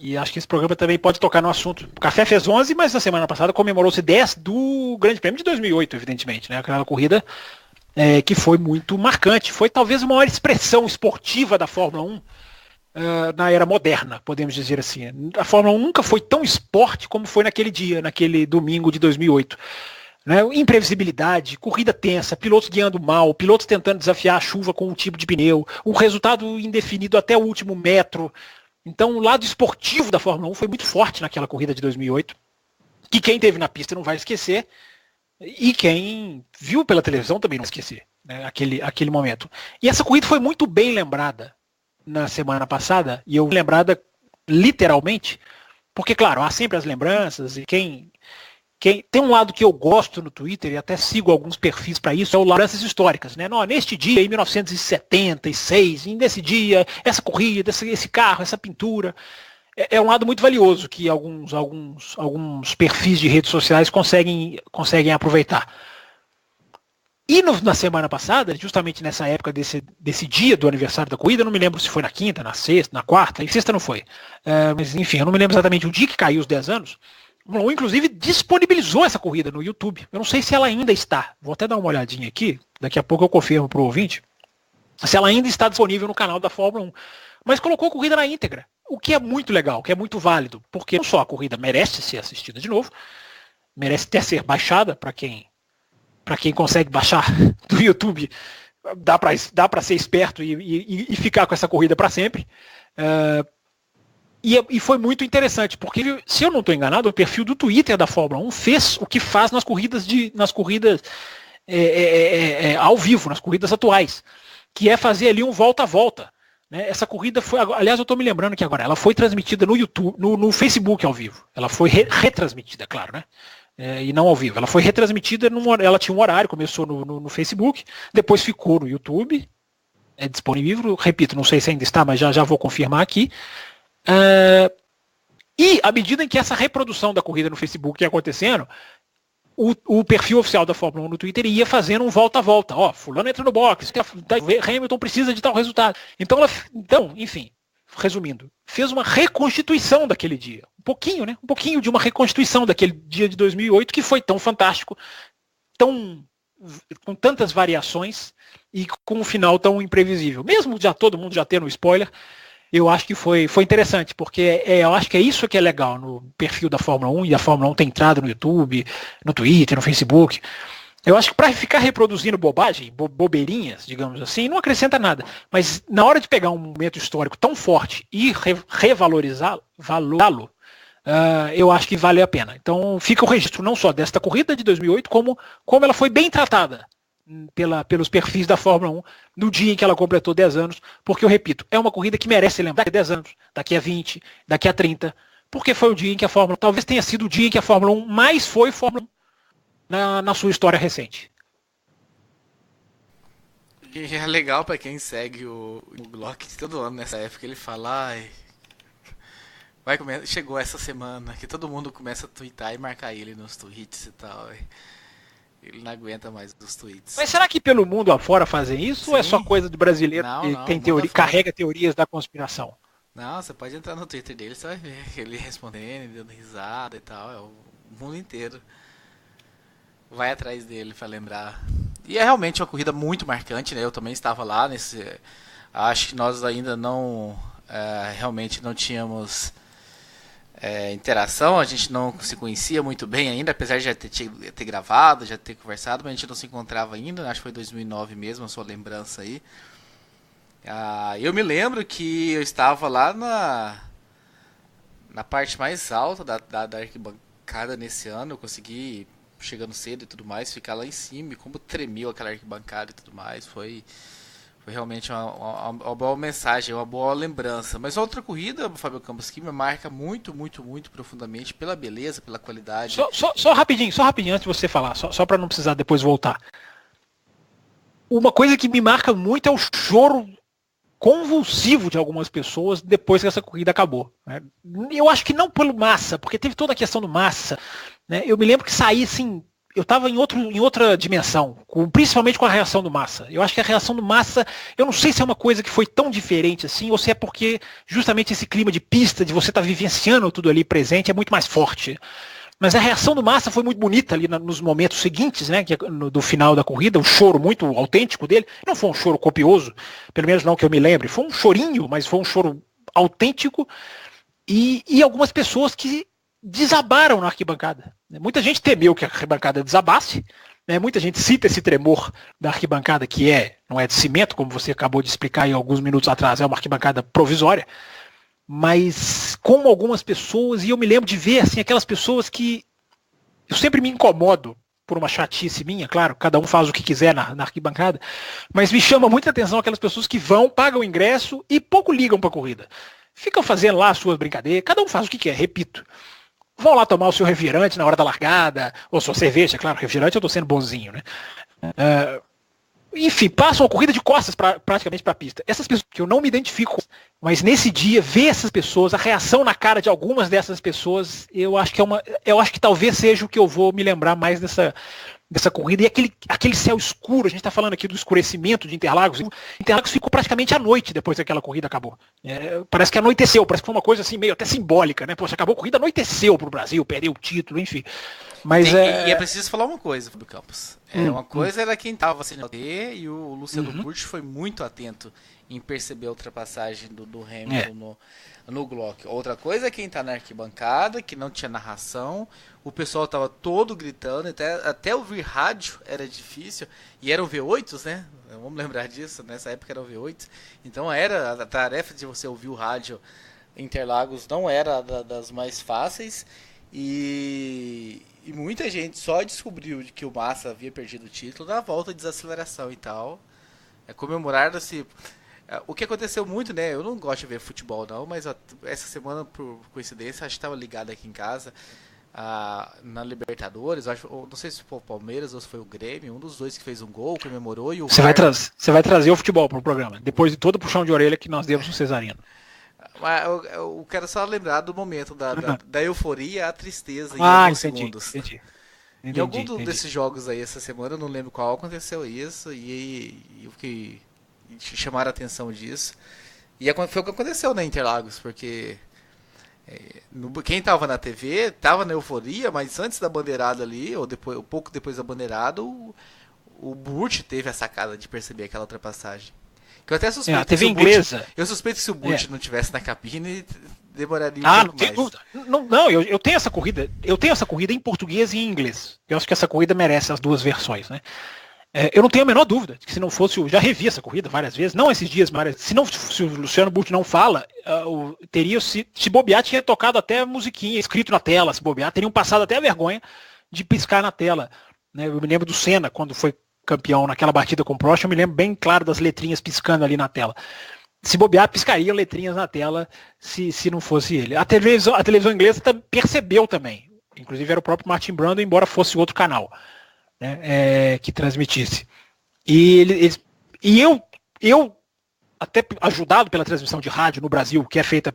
E acho que esse programa também pode tocar no assunto. O Café fez 11, mas na semana passada comemorou-se 10 do Grande Prêmio de 2008, evidentemente, né? Aquela corrida que foi muito marcante. Foi talvez a maior expressão esportiva da Fórmula 1 na era moderna, podemos dizer assim. A Fórmula 1 nunca foi tão esporte como foi naquele dia, naquele domingo de 2008. Né? Imprevisibilidade, corrida tensa, pilotos guiando mal, pilotos tentando desafiar a chuva com um tipo de pneu, um resultado indefinido até o último metro. Então o lado esportivo da Fórmula 1 foi muito forte naquela corrida de 2008, que quem esteve na pista não vai esquecer, e quem viu pela televisão também não vai esquecer, né, aquele momento. E essa corrida foi muito bem lembrada na semana passada, e eu lembrada literalmente, porque claro, há sempre as lembranças, e quem tem um lado que eu gosto no Twitter, e até sigo alguns perfis para isso, é o lembranças históricas, né? Não, neste dia, em 1976, nesse dia, essa corrida, esse carro, essa pintura, é um lado muito valioso que alguns perfis de redes sociais conseguem aproveitar. E na semana passada, justamente nessa época desse dia do aniversário da corrida, eu não me lembro se foi na quinta, na sexta, na quarta, em sexta não foi, mas enfim, eu não me lembro exatamente o dia que caiu os 10 anos, o inclusive disponibilizou essa corrida no YouTube. Eu não sei se ela ainda está. Vou até dar uma olhadinha aqui. Daqui a pouco eu confirmo para o ouvinte. Se ela ainda está disponível no canal da Fórmula 1. Mas colocou a corrida na íntegra. O que é muito legal, o que é muito válido. Porque não só a corrida merece ser assistida de novo. Merece até ser baixada para quem consegue baixar do YouTube. Dá para ser esperto e ficar com essa corrida para sempre. E foi muito interessante, porque, se eu não estou enganado, o perfil do Twitter da Fórmula 1 fez o que faz nas corridas ao vivo, nas corridas atuais, que é fazer ali um volta a volta né? Essa corrida foi, aliás, eu estou me lembrando que agora, ela foi transmitida no YouTube, no Facebook ao vivo. Ela foi retransmitida, claro, né? E não ao vivo. Ela foi retransmitida, ela tinha um horário, começou no Facebook, depois ficou no YouTube, é disponível, repito, não sei se ainda está, mas já vou confirmar aqui. E à medida em que essa reprodução da corrida no Facebook ia acontecendo, o perfil oficial da Fórmula 1 no Twitter ia fazendo um volta a volta. Ó, fulano entra no box, Hamilton precisa de tal resultado. Então, enfim, resumindo, fez uma reconstituição daquele dia. Um pouquinho, né? Um pouquinho de uma reconstituição daquele dia de 2008 que foi tão fantástico, com tantas variações e com um final tão imprevisível. Mesmo já todo mundo já tendo spoiler, eu acho que foi interessante, porque eu acho que é isso que é legal no perfil da Fórmula 1, e a Fórmula 1 tem entrado no YouTube, no Twitter, no Facebook. Eu acho que para ficar reproduzindo bobagem, bobeirinhas, digamos assim, não acrescenta nada. Mas na hora de pegar um momento histórico tão forte e revalorizá-lo, eu acho que vale a pena. Então fica o registro não só desta corrida de 2008, como ela foi bem tratada pelos perfis da Fórmula 1 no dia em que ela completou 10 anos, porque eu repito, é uma corrida que merece lembrar daqui a 10 anos, daqui a 20, daqui a 30, porque foi o dia em que a Fórmula 1, talvez tenha sido o dia em que a Fórmula 1 mais foi Fórmula 1 na sua história recente. E é legal pra quem segue o Glock todo ano nessa época, ele fala, chegou essa semana que todo mundo começa a twittar e marcar ele nos tweets e tal. Ele não aguenta mais dos tweets. Mas será que pelo mundo afora fazem isso? Sim. Ou é só coisa de brasileiro que tem teoria, carrega teorias da conspiração? Não, você pode entrar no Twitter dele, você vai ver ele respondendo, dando risada e tal. É o mundo inteiro vai atrás dele pra lembrar. E é realmente uma corrida muito marcante, né? Eu também estava lá nesse. Acho que nós ainda não realmente não tínhamos interação, a gente não se conhecia muito bem ainda, apesar de já ter gravado, já ter conversado, mas a gente não se encontrava ainda, acho que foi 2009 mesmo, a sua lembrança aí. Eu me lembro que eu estava lá na parte mais alta da arquibancada nesse ano, eu consegui, chegando cedo e tudo mais, ficar lá em cima, e como tremeu aquela arquibancada e tudo mais, foi realmente uma boa mensagem, uma boa lembrança. Mas outra corrida, Fábio Campos, que me marca muito, muito, muito profundamente pela beleza, pela qualidade. Só rapidinho antes de você falar, só para não precisar depois voltar. Uma coisa que me marca muito é o choro convulsivo de algumas pessoas depois que essa corrida acabou. Né? Eu acho que não pelo Massa, porque teve toda a questão do Massa. Né? Eu me lembro que saí assim, eu estava em outra dimensão, principalmente com a reação do Massa. Eu acho que a reação do Massa, eu não sei se é uma coisa que foi tão diferente assim, ou se é porque justamente esse clima de pista, de você estar vivenciando tudo ali presente, é muito mais forte. Mas a reação do Massa foi muito bonita ali nos momentos seguintes, né, do final da corrida, um choro muito autêntico dele. Não foi um choro copioso, pelo menos não que eu me lembre. Foi um chorinho, mas foi um choro autêntico. E algumas pessoas que desabaram na arquibancada. Muita gente temeu que a arquibancada desabasse. Né? Muita gente cita esse tremor da arquibancada, que não é de cimento, como você acabou de explicar aí alguns minutos atrás, é uma arquibancada provisória. Mas como algumas pessoas, e eu me lembro de ver assim, aquelas pessoas que eu sempre me incomodo por uma chatice minha, claro, cada um faz o que quiser na arquibancada, mas me chama muita atenção aquelas pessoas que pagam o ingresso e pouco ligam para a corrida. Ficam fazendo lá as suas brincadeiras, cada um faz o que quer, repito. Vão lá tomar o seu refrigerante na hora da largada, ou sua cerveja, claro, refrigerante eu estou sendo bonzinho, né? Enfim, passam a corrida de costas praticamente para a pista. Essas pessoas que eu não me identifico, mas nesse dia, ver essas pessoas, a reação na cara de algumas dessas pessoas, eu acho que talvez seja o que eu vou me lembrar mais dessa corrida. E aquele céu escuro, a gente está falando aqui do escurecimento de Interlagos. Interlagos ficou praticamente à noite depois que aquela corrida acabou. Parece que anoiteceu, parece que foi uma coisa assim meio até simbólica, né? Poxa, acabou a corrida, anoiteceu para o Brasil, perdeu o título, enfim. Mas e é preciso falar uma coisa, Fábio Campos. Uma coisa era quem estava assistindo e o Luciano Burti foi muito atento em perceber a ultrapassagem do Hamilton no Glock. Outra coisa é quem está na arquibancada, que não tinha narração, o pessoal estava todo gritando, até ouvir rádio era difícil, e eram V8s, né? Vamos lembrar disso, nessa época eram V8s, então a tarefa de você ouvir o rádio em Interlagos não era das mais fáceis, e muita gente só descobriu que o Massa havia perdido o título na volta de desaceleração e tal. Comemorar assim. O que aconteceu muito, né? Eu não gosto de ver futebol não, mas essa semana, por coincidência, acho que estava ligado aqui em casa na Libertadores. Não sei se foi o Palmeiras ou se foi o Grêmio, um dos dois que fez um gol, comemorou e o Você vai trazer o futebol para o programa, depois de todo o puxão de orelha que nós demos no Cesarino. Mas eu quero só lembrar do momento da euforia à tristeza em alguns segundos. Entendi. Em algum desses jogos aí essa semana, eu não lembro qual, aconteceu isso e eu fiquei chamaram a atenção disso. E foi o que aconteceu na Interlagos, porque quem tava na TV tava na euforia, mas antes da bandeirada ali, ou pouco depois da bandeirada, o Burt teve a sacada de perceber aquela ultrapassagem. Que eu até suspeito a TV inglesa. Eu suspeito que se o Burt não tivesse na cabine, demoraria um pouco mais. Dúvida. Não, eu tenho essa corrida. Eu tenho essa corrida em português e em inglês. Eu acho que essa corrida merece as duas versões, né? Eu não tenho a menor dúvida de que se não fosse, já revi essa corrida várias vezes, não esses dias, mas se o Luciano Burt não fala, teria se bobear, tinha tocado até musiquinha escrito na tela, se bobear, teriam passado até a vergonha de piscar na tela. Né? Eu me lembro do Senna, quando foi campeão naquela batida com o Prost, eu me lembro bem claro das letrinhas piscando ali na tela. Se bobear, piscariam letrinhas na tela se não fosse ele. A televisão inglesa percebeu também, inclusive era o próprio Martin Brundle, embora fosse outro canal. Né, que transmitisse. E eu até ajudado pela transmissão de rádio no Brasil, que é feita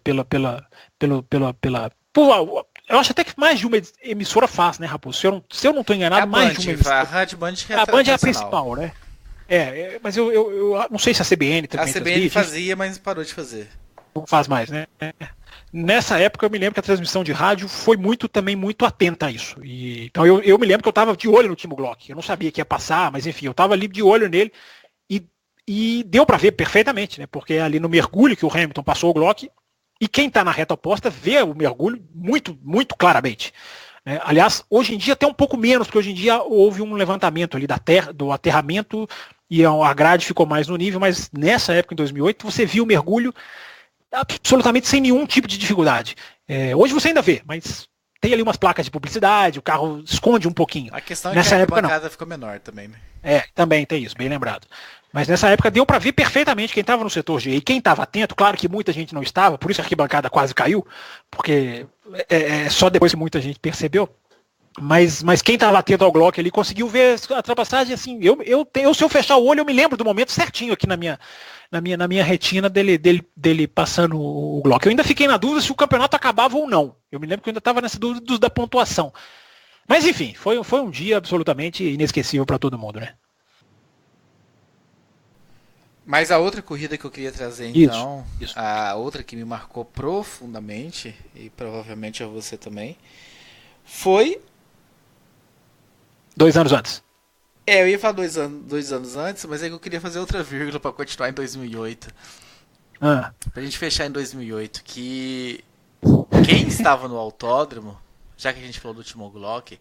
eu acho até que mais de uma emissora faz, né, Raposo? Se eu não estou enganado, mais de uma emissora. A Rádio Band que é a Band é a principal, né? Mas eu não sei se a CBN também. A CBN fazia, mas parou de fazer. Não faz mais, né? Nessa época eu me lembro que a transmissão de rádio foi também muito atenta a isso. Então eu me lembro que eu estava de olho no Timo Glock. Eu não sabia que ia passar, mas enfim, eu estava ali de olho nele e deu para ver perfeitamente, né? Porque é ali no mergulho que o Hamilton passou o Glock e quem está na reta oposta vê o mergulho muito, muito claramente. Né? Aliás, hoje em dia até um pouco menos, porque hoje em dia houve um levantamento ali do aterramento e a grade ficou mais no nível, mas nessa época, em 2008, você viu o mergulho absolutamente sem nenhum tipo de dificuldade. Hoje você ainda vê, mas tem ali umas placas de publicidade, o carro esconde um pouquinho. A questão é nessa que a época bancada ficou menor também, né? Também tem isso, bem lembrado. Mas nessa época deu para ver perfeitamente quem estava no setor G. E quem estava atento, claro que muita gente não estava, por isso a arquibancada quase caiu, porque só depois que muita gente percebeu. Mas quem estava atento ao Glock ali conseguiu ver a ultrapassagem assim. Se eu fechar o olho, eu me lembro do momento certinho aqui na minha retina dele passando o Glock. Eu ainda fiquei na dúvida se o campeonato acabava ou não. Eu me lembro que eu ainda estava nessa dúvida da pontuação. Mas enfim, foi um dia absolutamente inesquecível para todo mundo, né? Mas a outra corrida que eu queria trazer, então, isso. A outra que me marcou profundamente, e provavelmente a você também, foi... 2 anos antes. Eu ia falar 2 anos antes, mas é que eu queria fazer outra vírgula para continuar em 2008. Pra gente fechar em 2008, que quem estava no autódromo, já que a gente falou do Timo Glock,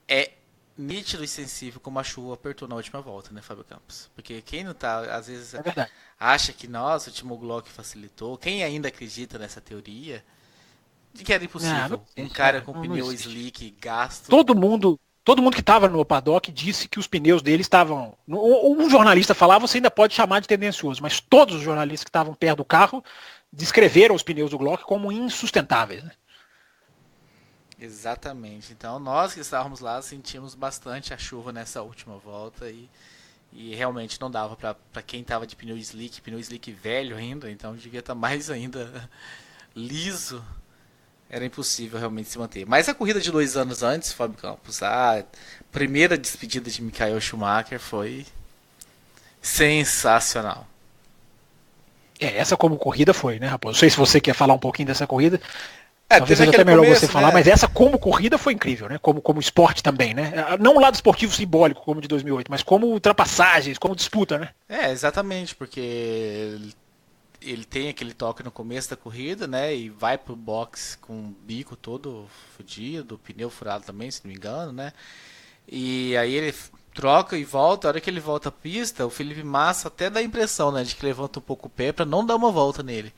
é nítido e sensível como a chuva apertou na última volta, né, Fábio Campos? Porque quem não tá, às vezes, acha que, nossa, o Timo Glock facilitou, quem ainda acredita nessa teoria, de que era impossível. Um cara com pneu slick, gasto... Todo mundo que estava no paddock disse que os pneus dele estavam... Um jornalista falava, você ainda pode chamar de tendencioso, mas todos os jornalistas que estavam perto do carro descreveram os pneus do Glock como insustentáveis, né? Exatamente. Então nós que estávamos lá sentimos bastante a chuva nessa última volta e realmente não dava para quem estava de pneu slick velho ainda, então devia estar mais ainda liso. Era impossível realmente se manter. Mas a corrida de 2 anos antes, Fábio Campos, a primeira despedida de Michael Schumacher foi sensacional. Essa como corrida foi, né, Raposo? Não sei se você quer falar um pouquinho dessa corrida. Talvez seja até melhor você falar, né? Mas essa como corrida foi incrível, né? Como esporte também, né? Não o lado esportivo simbólico, como de 2008, mas como ultrapassagens, como disputa, né? Exatamente, porque ele tem aquele toque no começo da corrida, né? E vai pro box com o bico todo fodido, pneu furado também, se não me engano, né? E aí ele troca e volta. A hora que ele volta à pista, o Felipe Massa até dá a impressão, né? De que levanta um pouco o pé pra não dar uma volta nele.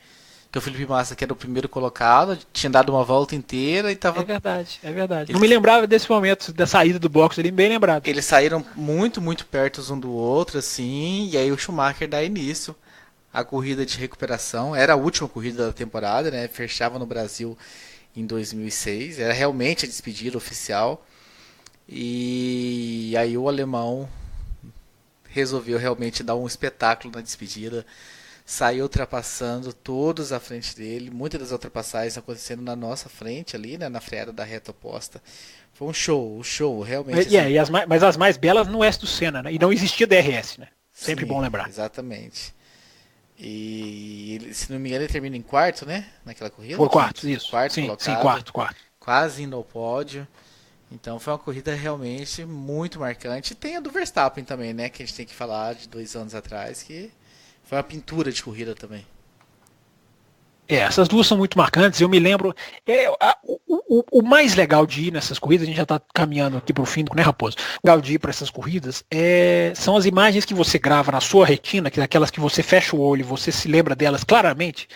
Que o Felipe Massa, que era o primeiro colocado, tinha dado uma volta inteira e tava... É verdade. Não me lembrava desse momento, da saída do box ali, bem lembrado. Eles saíram muito, muito perto um do outro, assim, e aí o Schumacher dá início a corrida de recuperação. Era a última corrida da temporada, né? Fechava no Brasil em 2006. Era realmente a despedida oficial. E aí o alemão resolveu realmente dar um espetáculo na despedida. Saiu ultrapassando todos à frente dele. Muitas das ultrapassagens acontecendo na nossa frente ali, né? Na freada da reta oposta. Foi um show, realmente. Mas as mais belas no S do Senna, né? E não existia DRS, né? Sempre Sim, bom lembrar. Exatamente. E se não me engano ele termina em quarto, né? Naquela corrida. Foi quarto, isso. Quarto sim, colocado. Sim, quarto. Quase indo ao pódio. Então foi uma corrida realmente muito marcante. E tem a do Verstappen também, né? Que a gente tem que falar de 2 anos atrás, que foi uma pintura de corrida também. Essas duas são muito marcantes. Eu me lembro. O mais legal de ir nessas corridas, a gente já está caminhando aqui para o fim, né, Raposo? O legal de ir para essas corridas são as imagens que você grava na sua retina, que é aquelas que você fecha o olho e você se lembra delas claramente.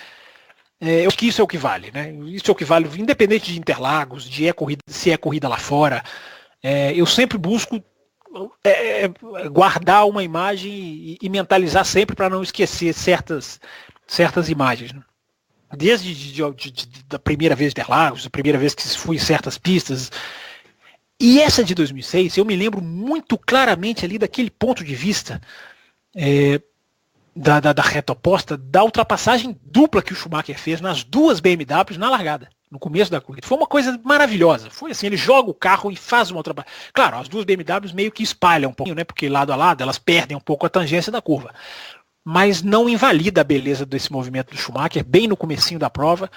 Eu acho que isso é o que vale, né? Isso é o que vale, independente de Interlagos, se é corrida lá fora. Eu sempre busco guardar uma imagem e mentalizar sempre para não esquecer certas imagens, né? Desde da primeira vez de Interlagos, a primeira vez que fui em certas pistas. E essa de 2006, eu me lembro muito claramente ali daquele ponto de vista da reta oposta, da ultrapassagem dupla que o Schumacher fez nas duas BMWs na largada, no começo da corrida. Foi uma coisa maravilhosa. Foi assim, ele joga o carro e faz uma ultrapassagem. Claro, as duas BMWs meio que espalham um pouquinho, né? Porque lado a lado elas perdem um pouco a tangência da curva. Mas não invalida a beleza desse movimento do Schumacher, bem no comecinho da prova,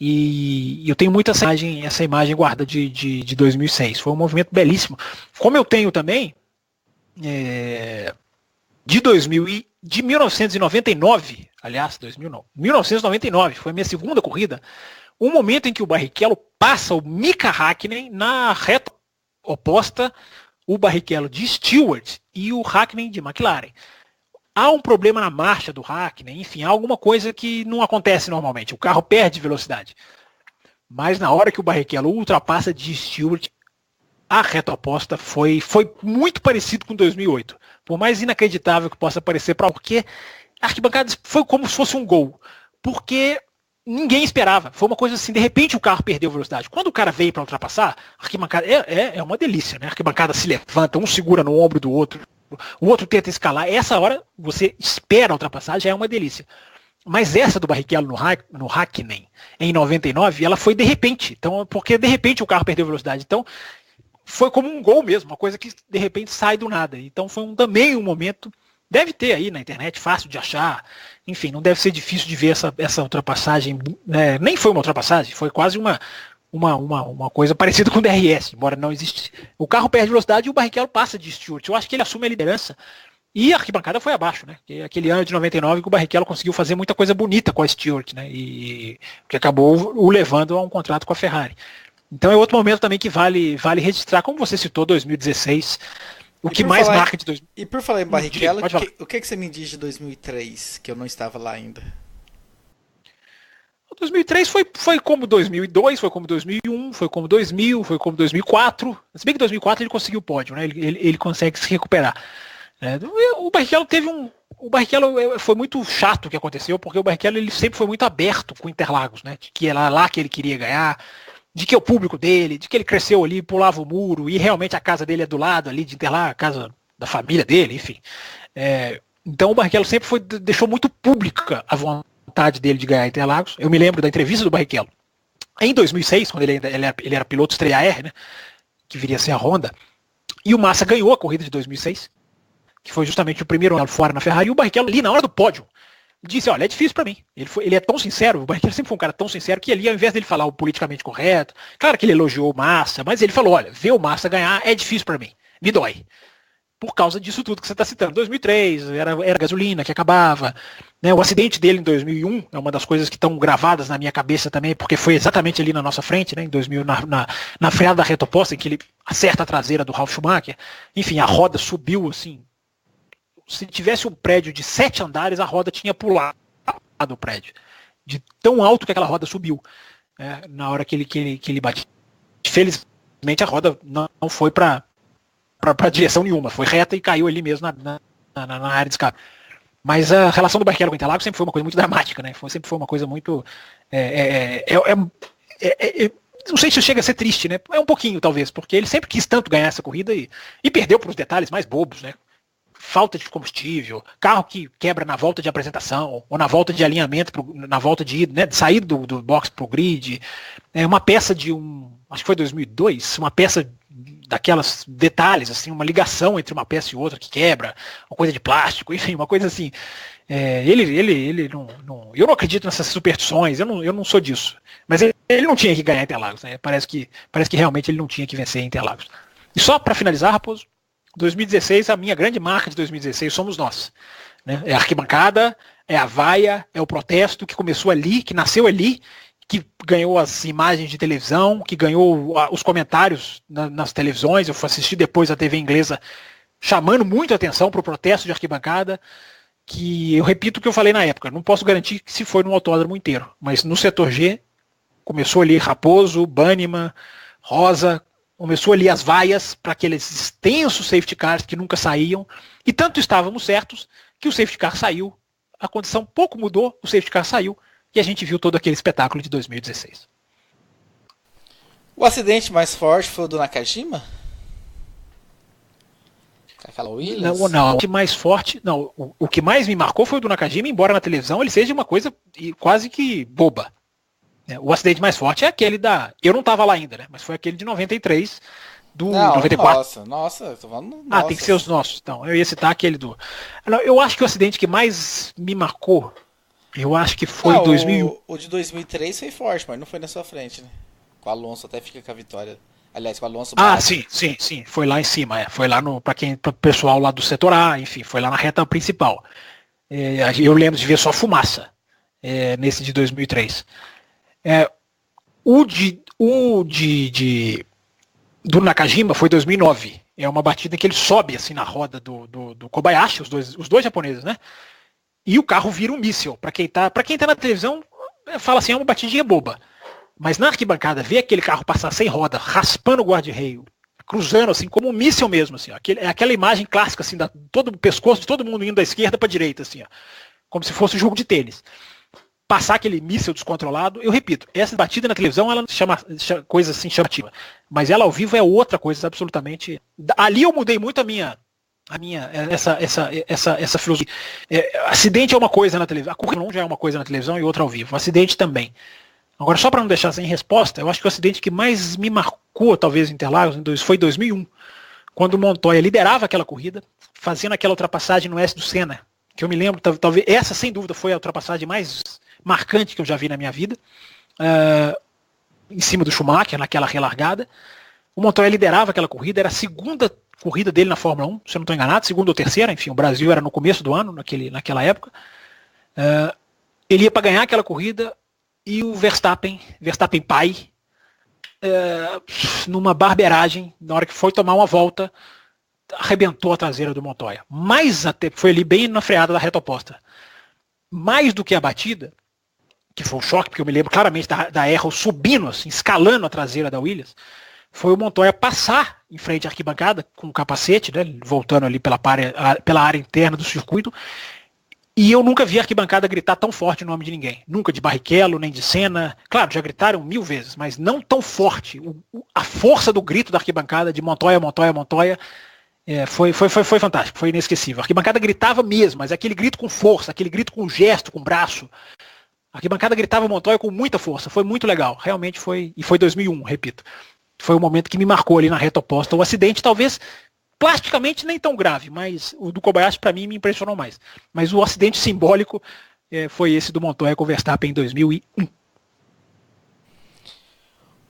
e eu tenho muito essa imagem guardada de 2006. Foi um movimento belíssimo. Como eu tenho também de 1999, aliás, 1999, foi a minha segunda corrida, um momento em que o Barrichello passa o Mika Häkkinen na reta oposta, o Barrichello de Stewart e o Häkkinen de McLaren. Há um problema na marcha do Häkkinen, enfim, há alguma coisa que não acontece normalmente. O carro perde velocidade. Mas na hora que o Barrichello ultrapassa de Stewart, a reta oposta foi muito parecido com 2008. Por mais inacreditável que possa parecer, porque a arquibancada foi como se fosse um gol. Porque ninguém esperava. Foi uma coisa assim, de repente o carro perdeu velocidade. Quando o cara veio para ultrapassar, a arquibancada é uma delícia, né? A arquibancada se levanta, um segura no ombro do outro. O outro tenta escalar. Essa hora você espera a ultrapassagem, é uma delícia. Mas essa do Barrichello no Häkkinen, em 99, ela foi de repente. Então, porque de repente o carro perdeu velocidade. Então, foi como um gol mesmo, uma coisa que de repente sai do nada. Então, foi também um momento. Deve ter aí na internet, fácil de achar. Enfim, não deve ser difícil de ver essa ultrapassagem. Nem foi uma ultrapassagem, foi quase uma coisa parecida com o DRS, embora não existe. O carro perde velocidade e o Barrichello passa de Stewart. Eu acho que ele assume a liderança. E a arquibancada foi abaixo, né? Aquele ano de 99 que o Barrichello conseguiu fazer muita coisa bonita com a Stewart, né? E que acabou o levando a um contrato com a Ferrari. Então é outro momento também que vale registrar, como você citou, 2016. O que mais marca de 2016. E por falar em Barrichello, o que você me diz de 2003, que eu não estava lá ainda? 2003 foi como 2002, foi como 2001, foi como 2000, foi como 2004. Se bem que 2004 ele conseguiu o pódio, né? Ele consegue se recuperar. O Barrichello o Barrichello foi muito chato o que aconteceu, porque o Barrichello ele sempre foi muito aberto com Interlagos, né? De que era lá que ele queria ganhar, de que é o público dele, de que ele cresceu ali, pulava o muro, e realmente a casa dele é do lado ali de Interlagos, a casa da família dele, enfim. Então o Barrichello sempre deixou muito pública a vontade dele de ganhar Interlagos. Eu me lembro da entrevista do Barrichello em 2006, quando ele era piloto Estrela R, né? Que viria a ser a Honda, e o Massa ganhou a corrida de 2006. Que foi justamente o primeiro ano fora na Ferrari, e o Barrichello ali na hora do pódio disse, olha, é difícil para mim. Ele é tão sincero, o Barrichello sempre foi um cara tão sincero, que ali ao invés dele falar o politicamente correto, claro que ele elogiou o Massa, mas ele falou, olha, ver o Massa ganhar é difícil para mim, me dói. Por causa disso tudo que você está citando. 2003, era gasolina que acabava, né? O acidente dele em 2001 é uma das coisas que estão gravadas na minha cabeça também, porque foi exatamente ali na nossa frente, né? Em 2000, na freada da reta oposta, em que ele acerta a traseira do Ralf Schumacher. Enfim, a roda subiu assim. Se tivesse um prédio de 7 andares, a roda tinha pulado o prédio. De tão alto que aquela roda subiu, na hora que ele bateu. Felizmente a roda não foi para direção nenhuma, foi reta e caiu ali mesmo na área de escape. Mas a relação do Barrichello com o Interlagos sempre foi uma coisa muito dramática, né? Sempre foi uma coisa muito... não sei se chega a ser triste, né? É um pouquinho, talvez, porque ele sempre quis tanto ganhar essa corrida e perdeu por os detalhes mais bobos, né? Falta de combustível, carro que quebra na volta de apresentação, ou na volta de alinhamento, na volta de sair do box pro grid. Uma peça acho que foi 2002, uma peça daquelas detalhes, assim, uma ligação entre uma peça e outra que quebra, uma coisa de plástico, enfim, uma coisa assim. Ele não, eu não acredito nessas superstições, eu não sou disso. Mas ele não tinha que ganhar Interlagos, né? Parece que realmente ele não tinha que vencer Interlagos. E só para finalizar, Raposo, 2016, a minha grande marca de 2016 somos nós. Né? É a arquibancada, é a vaia, é o protesto que começou ali, que nasceu ali, que ganhou as imagens de televisão, que ganhou os comentários nas televisões. Eu fui assistir depois a TV inglesa chamando muito a atenção para o protesto de arquibancada, que eu repito o que eu falei na época, não posso garantir que se foi no autódromo inteiro, mas no setor G, começou ali Raposo, Banniman, Rosa, começou ali as vaias para aqueles extensos safety cars que nunca saíam, e tanto estávamos certos que o safety car saiu, a condição pouco mudou, o safety car saiu, e a gente viu todo aquele espetáculo de 2016. O acidente mais forte foi o do Nakajima? Aquela Williams? Não, o que mais forte, não, o que mais me marcou foi o do Nakajima, embora na televisão ele seja uma coisa quase que boba. O acidente mais forte é aquele eu não estava lá ainda, né? Mas foi aquele de 93, do 94. Nossa, tô falando. Nossa. Tem que ser os nossos. Então, eu ia citar aquele do. Eu acho que o acidente que mais me marcou, eu acho que foi 2001. O de 2003 foi forte, mas não foi na sua frente, né? Com o Alonso até fica com a vitória. Aliás, com o Alonso. Sim. Foi lá em cima, Foi lá para o pessoal lá do setor A, enfim, foi lá na reta principal. Eu lembro de ver só fumaça nesse de 2003. Do Nakajima foi 2009. É uma batida que ele sobe assim na roda do Kobayashi, os dois japoneses, né? E o carro vira um míssil. Para quem tá na televisão, fala assim, é uma batidinha boba. Mas na arquibancada, ver aquele carro passar sem roda, raspando o guarda-reio, cruzando assim, como um míssil mesmo, assim, ó. Aquela imagem clássica, assim, todo o pescoço de todo mundo indo da esquerda para a direita, assim, ó. Como se fosse um jogo de tênis. Passar aquele míssil descontrolado, eu repito, essa batida na televisão, ela não chama coisa assim chamativa, mas ela ao vivo é outra coisa, absolutamente. Ali eu mudei muito essa filosofia. Acidente é uma coisa na televisão, a corrida já é uma coisa na televisão e outra ao vivo, o acidente também. Agora, só para não deixar sem resposta, eu acho que o acidente que mais me marcou, talvez, em Interlagos, foi em 2001, quando o Montoya liderava aquela corrida, fazendo aquela ultrapassagem no S do Senna, que eu me lembro, talvez, essa sem dúvida foi a ultrapassagem mais marcante que eu já vi na minha vida, em cima do Schumacher, naquela relargada. O Montoya liderava aquela corrida, era a segunda corrida dele na Fórmula 1, se eu não estou enganado, segunda ou terceira, enfim, o Brasil era no começo do ano, naquela época. Ele ia para ganhar aquela corrida e o Verstappen pai, numa barbeiragem, na hora que foi tomar uma volta, arrebentou a traseira do Montoya. Mas até foi ali bem na freada da reta oposta. Mais do que a batida, que foi um choque, porque eu me lembro claramente da Arrow subindo, assim, escalando a traseira da Williams, foi o Montoya passar em frente à arquibancada com o capacete, né, voltando ali pela área interna do circuito, e eu nunca vi a arquibancada gritar tão forte o nome de ninguém. Nunca de Barrichello, nem de Senna. Claro, já gritaram 1000 vezes, mas não tão forte. A força do grito da arquibancada de Montoya, foi fantástico, foi inesquecível. A arquibancada gritava mesmo, mas aquele grito com força, aquele grito com gesto, com braço. A arquibancada gritava Montoya com muita força, foi muito legal. Realmente foi, e foi 2001, repito. Foi o momento que me marcou ali na reta oposta. O acidente talvez plasticamente nem tão grave, mas o do Kobayashi para mim me impressionou mais. Mas o acidente simbólico foi esse do Montoya com o Verstappen em 2001.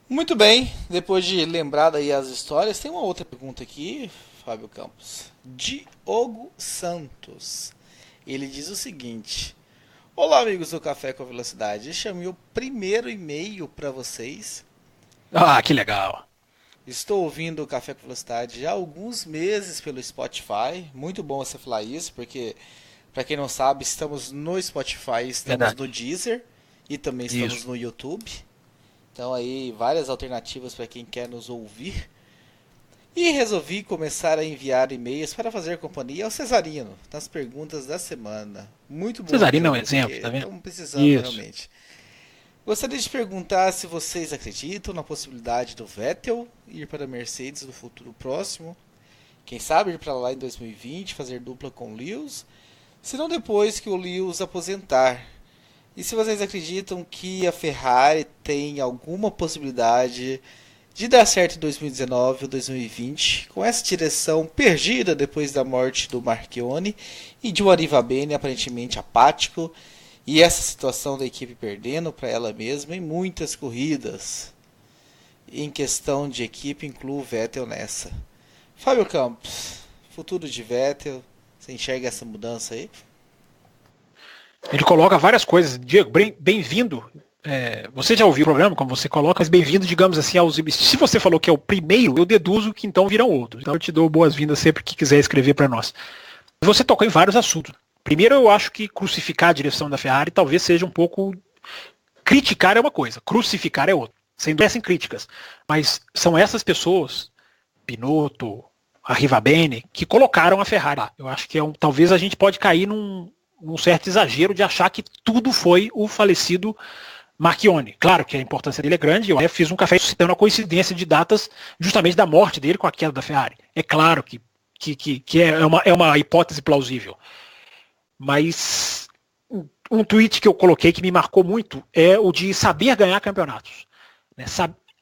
Muito bem, depois de lembrar aí as histórias, tem uma outra pergunta aqui, Fábio Campos. Diogo Santos. Ele diz o seguinte: olá, amigos do Café com Velocidade. Este é o meu primeiro e-mail para vocês. Ah, que legal. Estou ouvindo o Café com Velocidade há alguns meses pelo Spotify. Muito bom você falar isso, porque, para quem não sabe, estamos no Spotify, estamos no Deezer e também estamos no YouTube. Então aí, várias alternativas para quem quer nos ouvir. E resolvi começar a enviar e-mails para fazer companhia ao Cesarino nas perguntas da semana. Muito bom. Cesarino é um exemplo, tá vendo? Estamos precisando realmente. Gostaria de perguntar se vocês acreditam na possibilidade do Vettel ir para a Mercedes no futuro próximo. Quem sabe ir para lá em 2020, fazer dupla com o Lewis. Se não depois que o Lewis aposentar. E se vocês acreditam que a Ferrari tem alguma possibilidade de dar certo em 2019 ou 2020, com essa direção perdida depois da morte do Marchione e de um Arrivabene aparentemente apático, e essa situação da equipe perdendo para ela mesma em muitas corridas. Em questão de equipe, incluo o Vettel nessa. Fábio Campos, futuro de Vettel, você enxerga essa mudança aí? Ele coloca várias coisas. Diego, bem-vindo. Você já ouviu o programa, como você coloca, mas bem-vindo, digamos assim, aos... Se você falou que é o primeiro, eu deduzo que então virão outros. Então eu te dou boas-vindas sempre que quiser escrever para nós. Você tocou em vários assuntos. Primeiro, eu acho que crucificar a direção da Ferrari talvez seja um pouco... Criticar é uma coisa, crucificar é outra. Sem dúvida, críticas. Mas são essas pessoas, Binotto, Arrivabene, que colocaram a Ferrari lá. Eu acho que talvez a gente pode cair num certo exagero de achar que tudo foi o falecido Marchione. Claro que a importância dele é grande, eu fiz um café citando a coincidência de datas justamente da morte dele com a queda da Ferrari. É claro que é uma hipótese plausível. Mas um tweet que eu coloquei que me marcou muito é o de saber ganhar campeonatos.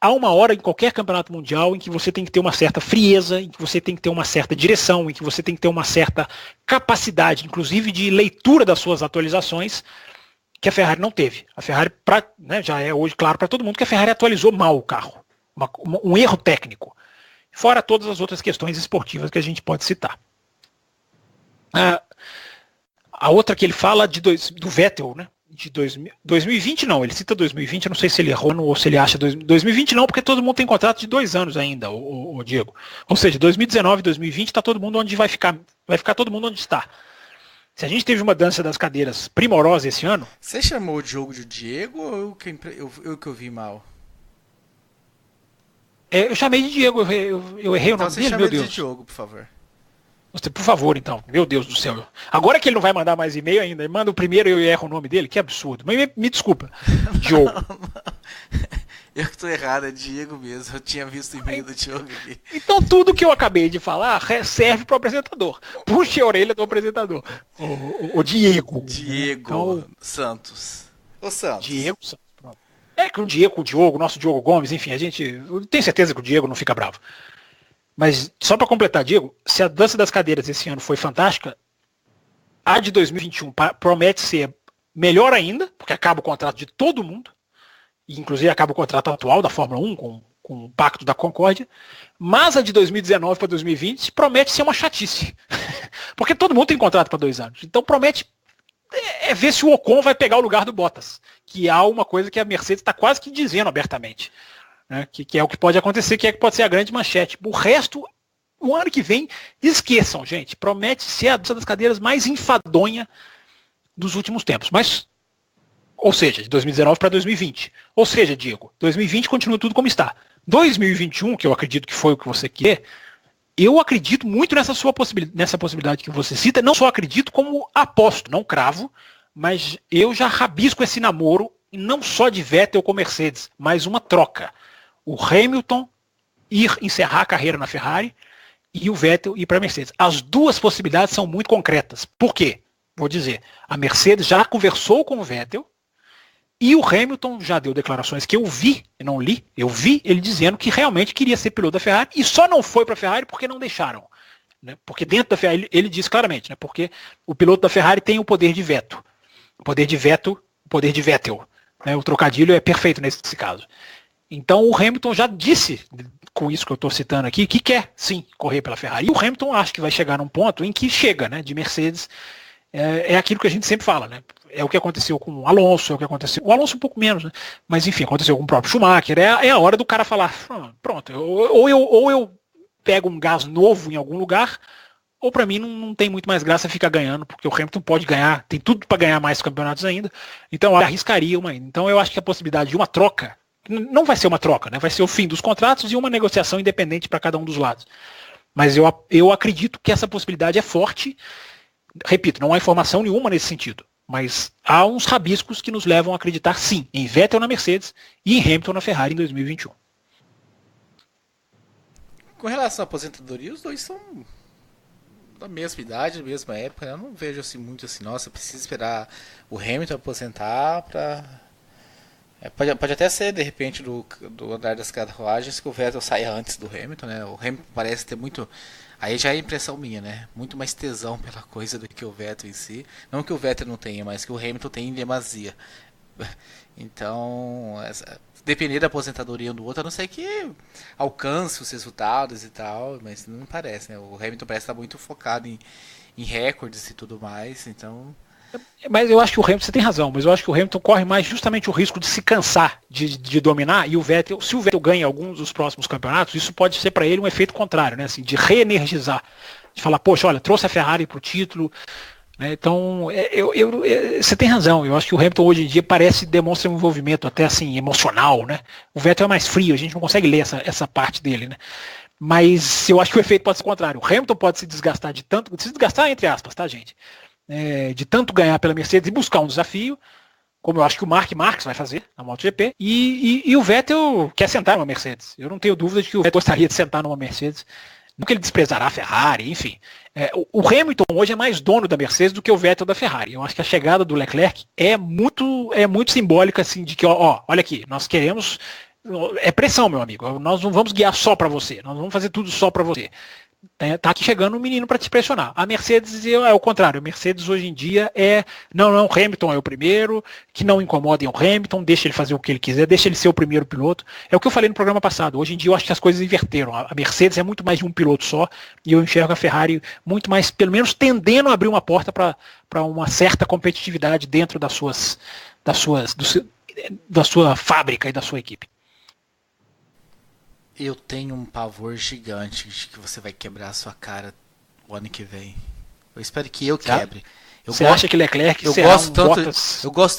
Há uma hora em qualquer campeonato mundial em que você tem que ter uma certa frieza, em que você tem que ter uma certa direção, em que você tem que ter uma certa capacidade, inclusive de leitura das suas atualizações, que a Ferrari não teve. A Ferrari, já é hoje claro para todo mundo que a Ferrari atualizou mal o carro. Um erro técnico. Fora todas as outras questões esportivas que a gente pode citar. A outra que ele fala do Vettel, né? De 2020 não, ele cita 2020, eu não sei se ele errou ou se ele acha 2020 não, porque todo mundo tem contrato de 2 anos ainda, o Diego. Ou seja, 2019 e 2020 tá todo mundo onde vai ficar todo mundo onde está. Se a gente teve uma dança das cadeiras primorosa esse ano... Você chamou o Diogo de Diego ou eu que ouvi mal? Eu chamei de Diego, eu errei o nome dele, meu Deus. De Diogo, por favor. Você, por favor, então. Meu Deus do céu. Agora que ele não vai mandar mais e-mail ainda, ele manda o primeiro e eu erro o nome dele, que absurdo. Mas me desculpa, Diogo. Eu que tô errado, é Diego mesmo. Eu tinha visto o e-mail do Diogo aqui. Então tudo que eu acabei de falar serve para o apresentador. Puxe a orelha do apresentador. O Diego. Diego Santos. O Santos. Diego Santos. Pronto. É que o Diogo, nosso Diogo Gomes, enfim, eu tenho certeza que o Diego não fica bravo. Mas só para completar, Diego, se a dança das cadeiras esse ano foi fantástica, a de 2021 promete ser melhor ainda, porque acaba o contrato de todo mundo, e inclusive acaba o contrato atual da Fórmula 1 com o Pacto da Concórdia, mas a de 2019 para 2020 promete ser uma chatice, porque todo mundo tem contrato para 2 anos, então promete ver se o Ocon vai pegar o lugar do Bottas, que há uma coisa que a Mercedes está quase que dizendo abertamente. Né, que é o que pode acontecer, que pode ser a grande manchete. O resto, o ano que vem, esqueçam, gente. Promete ser a dança das cadeiras mais enfadonha dos últimos tempos. Mas, ou seja, de 2019 para 2020. Ou seja, Diego, 2020 continua tudo como está. 2021, que eu acredito que foi o que você quer, eu acredito muito nessa possibilidade que você cita. Não só acredito, como aposto, não cravo, mas eu já rabisco esse namoro, não só de Vettel com Mercedes, mas uma troca. O Hamilton encerrar a carreira na Ferrari e o Vettel ir para a Mercedes. As duas possibilidades são muito concretas. Por quê? Vou dizer, a Mercedes já conversou com o Vettel e o Hamilton já deu declarações que eu vi, não li, eu vi ele dizendo que realmente queria ser piloto da Ferrari e só não foi para a Ferrari porque não deixaram. Né? Porque dentro da Ferrari, ele disse claramente, né? Porque o piloto da Ferrari tem o poder de veto. O poder de Vettel. Né? O trocadilho é perfeito nesse caso. Então o Hamilton já disse, com isso que eu estou citando aqui, que quer sim correr pela Ferrari. E o Hamilton acho que vai chegar num ponto em que chega, né, de Mercedes. É aquilo que a gente sempre fala, né? É o que aconteceu com o Alonso, é o que aconteceu. O Alonso um pouco menos, né? Mas enfim, aconteceu com o próprio Schumacher. É a hora do cara falar, pronto, ou eu pego um gás novo em algum lugar, ou para mim não tem muito mais graça ficar ganhando, porque o Hamilton pode ganhar, tem tudo para ganhar mais campeonatos ainda. Então eu arriscaria uma ainda. Então eu acho que a possibilidade de uma troca Não vai ser uma troca, né? Vai ser o fim dos contratos e uma negociação independente para cada um dos lados. Mas eu acredito que essa possibilidade é forte. Repito, não há informação nenhuma nesse sentido. Mas há uns rabiscos que nos levam a acreditar, sim, em Vettel na Mercedes e em Hamilton na Ferrari em 2021. Com relação à aposentadoria, os dois são da mesma idade, da mesma época. Né? Eu não vejo assim muito assim, nossa, precisa esperar o Hamilton aposentar para... pode até ser, de repente, do andar das carruagens que o Vettel saia antes do Hamilton, né? O Hamilton parece ter muito... Aí já é impressão minha, né? Muito mais tesão pela coisa do que o Vettel em si. Não que o Vettel não tenha, mas que o Hamilton tem em demasia. Então, depender da aposentadoria um do outro, a não ser que alcance os resultados e tal, mas não parece, né? O Hamilton parece estar muito focado em recordes e tudo mais, então... Mas eu acho que o Hamilton, você tem razão, mas eu acho que o Hamilton corre mais justamente o risco de se cansar de dominar, e o Vettel, se o Vettel ganha alguns dos próximos campeonatos, isso pode ser para ele um efeito contrário, né? Assim, de reenergizar, de falar, poxa, olha, trouxe a Ferrari para o título, né? Então, você tem razão, eu acho que o Hamilton hoje em dia demonstra um envolvimento até assim, emocional, né? O Vettel é mais frio, a gente não consegue ler essa parte dele, né? Mas eu acho que o efeito pode ser o contrário, o Hamilton pode se desgastar entre aspas, tá, gente? De tanto ganhar pela Mercedes e buscar um desafio, como eu acho que o Mark Marques vai fazer na MotoGP, e o Vettel quer sentar numa Mercedes. Eu não tenho dúvida de que o Vettel gostaria de sentar numa Mercedes, não que ele desprezará a Ferrari, enfim. O Hamilton hoje é mais dono da Mercedes do que o Vettel da Ferrari. Eu acho que a chegada do Leclerc é muito simbólica, assim, de que, olha aqui, nós queremos... É pressão, meu amigo, nós não vamos guiar só para você, nós vamos fazer tudo só para você. Tá aqui chegando um menino para te pressionar. A Mercedes é o contrário. A Mercedes hoje em dia não, Hamilton é o primeiro, que não incomodem o Hamilton, deixa ele fazer o que ele quiser, deixa ele ser o primeiro piloto. É o que eu falei no programa passado. Hoje em dia eu acho que as coisas inverteram. A Mercedes é muito mais de um piloto só, e eu enxergo a Ferrari muito mais, pelo menos tendendo a abrir uma porta para uma certa competitividade dentro da sua fábrica e da sua equipe. Eu tenho um pavor gigante de que você vai quebrar a sua cara o ano que vem. Eu espero que eu quebre. Você acha que Leclerc eu gosto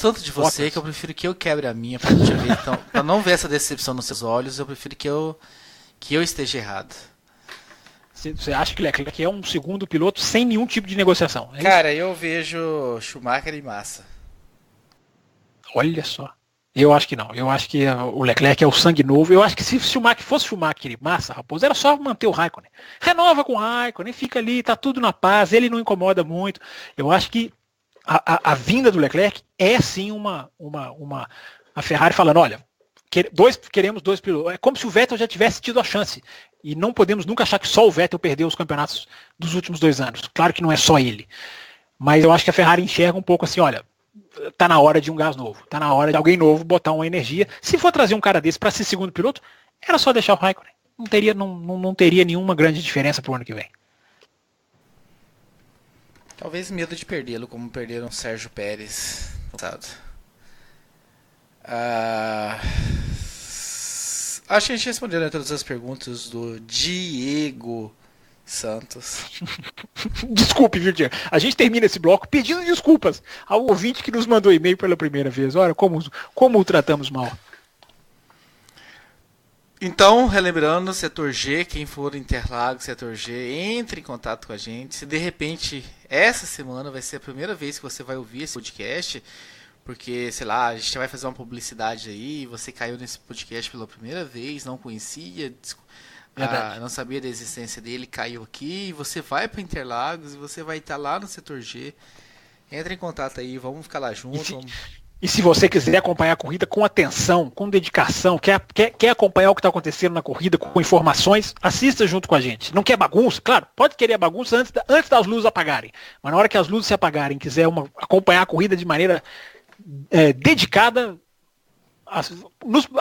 tanto de você que eu prefiro que eu quebre a minha pra gente ver. Então, pra não ver essa decepção nos seus olhos, eu prefiro que eu esteja errado. Você acha que Leclerc é um segundo piloto sem nenhum tipo de negociação? Cara, eu vejo Schumacher e Massa. Olha só. Eu acho que não. Eu acho que o Leclerc é o sangue novo. Eu acho que se fosse Schumacher e Massa, Raposo, era só manter o Raikkonen. Renova com o Raikkonen, fica ali, tá tudo na paz, ele não incomoda muito. Eu acho que a vinda do Leclerc é sim a Ferrari falando, olha, queremos dois pilotos. É como se o Vettel já tivesse tido a chance. E não podemos nunca achar que só o Vettel perdeu os campeonatos dos últimos 2 anos. Claro que não é só ele. Mas eu acho que a Ferrari enxerga um pouco assim, olha, tá na hora de um gás novo, tá na hora de alguém novo botar uma energia. Se for trazer um cara desse para ser segundo piloto, era só deixar o Raikkonen. Não teria nenhuma grande diferença pro ano que vem. Talvez medo de perdê-lo, como perderam o Sérgio Pérez no passado. Acho que a gente respondeu, né, todas as perguntas do Diego Santos. Desculpe, viu, Diego? A gente termina esse bloco pedindo desculpas ao ouvinte que nos mandou e-mail pela primeira vez. Olha como o tratamos mal. Então, relembrando, setor G, quem for Interlagos, setor G, entre em contato com a gente. Se de repente essa semana vai ser a primeira vez que você vai ouvir esse podcast, porque, sei lá, a gente vai fazer uma publicidade aí, você caiu nesse podcast pela primeira vez, não conhecia, não sabia da existência dele, caiu aqui, e você vai para Interlagos e você vai estar lá no setor G. Entra em contato aí, vamos ficar lá juntos. E se você quiser acompanhar a corrida com atenção, com dedicação, quer acompanhar o que está acontecendo na corrida com informações, assista junto com a gente. Não quer bagunça? Claro, pode querer bagunça antes das luzes apagarem. Mas na hora que as luzes se apagarem, quiser acompanhar a corrida de maneira dedicada,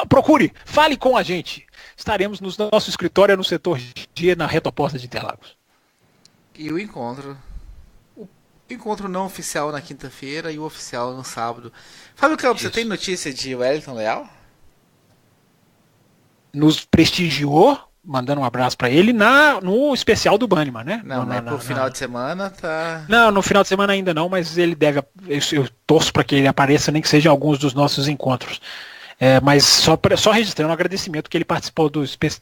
procure, fale com a gente. Estaremos no nosso escritório no setor G, na reta oposta de Interlagos. E o encontro não oficial na quinta-feira e o oficial no sábado. Fábio Campos, você tem notícia de Wellington Leal? Nos prestigiou, mandando um abraço para ele, no especial do Banniman, né? Não, pro final de semana tá... Não, no final de semana ainda não, mas ele deve... Eu torço para que ele apareça, nem que seja em alguns dos nossos encontros. Mas só registrando um agradecimento que ele participou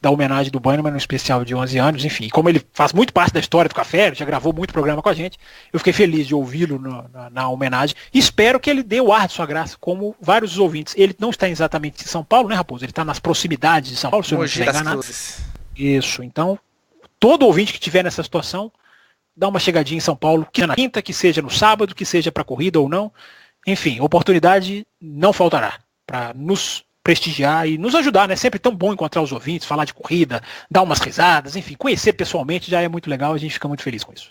da homenagem do Bannerman no especial de 11 anos, enfim. Como ele faz muito parte da história do café, ele já gravou muito programa com a gente, eu fiquei feliz de ouvi-lo na homenagem. E espero que ele dê o ar de sua graça, como vários dos ouvintes. Ele não está exatamente em São Paulo, né, Raposo? Ele está nas proximidades de São Paulo, se eu não estiver enganado. Isso, então, todo ouvinte que estiver nessa situação, dá uma chegadinha em São Paulo, que seja na quinta, que seja no sábado, que seja para corrida ou não. Enfim, oportunidade não faltará para nos prestigiar e nos ajudar, né? Sempre tão bom encontrar os ouvintes, falar de corrida, dar umas risadas, enfim, conhecer pessoalmente já é muito legal, a gente fica muito feliz com isso.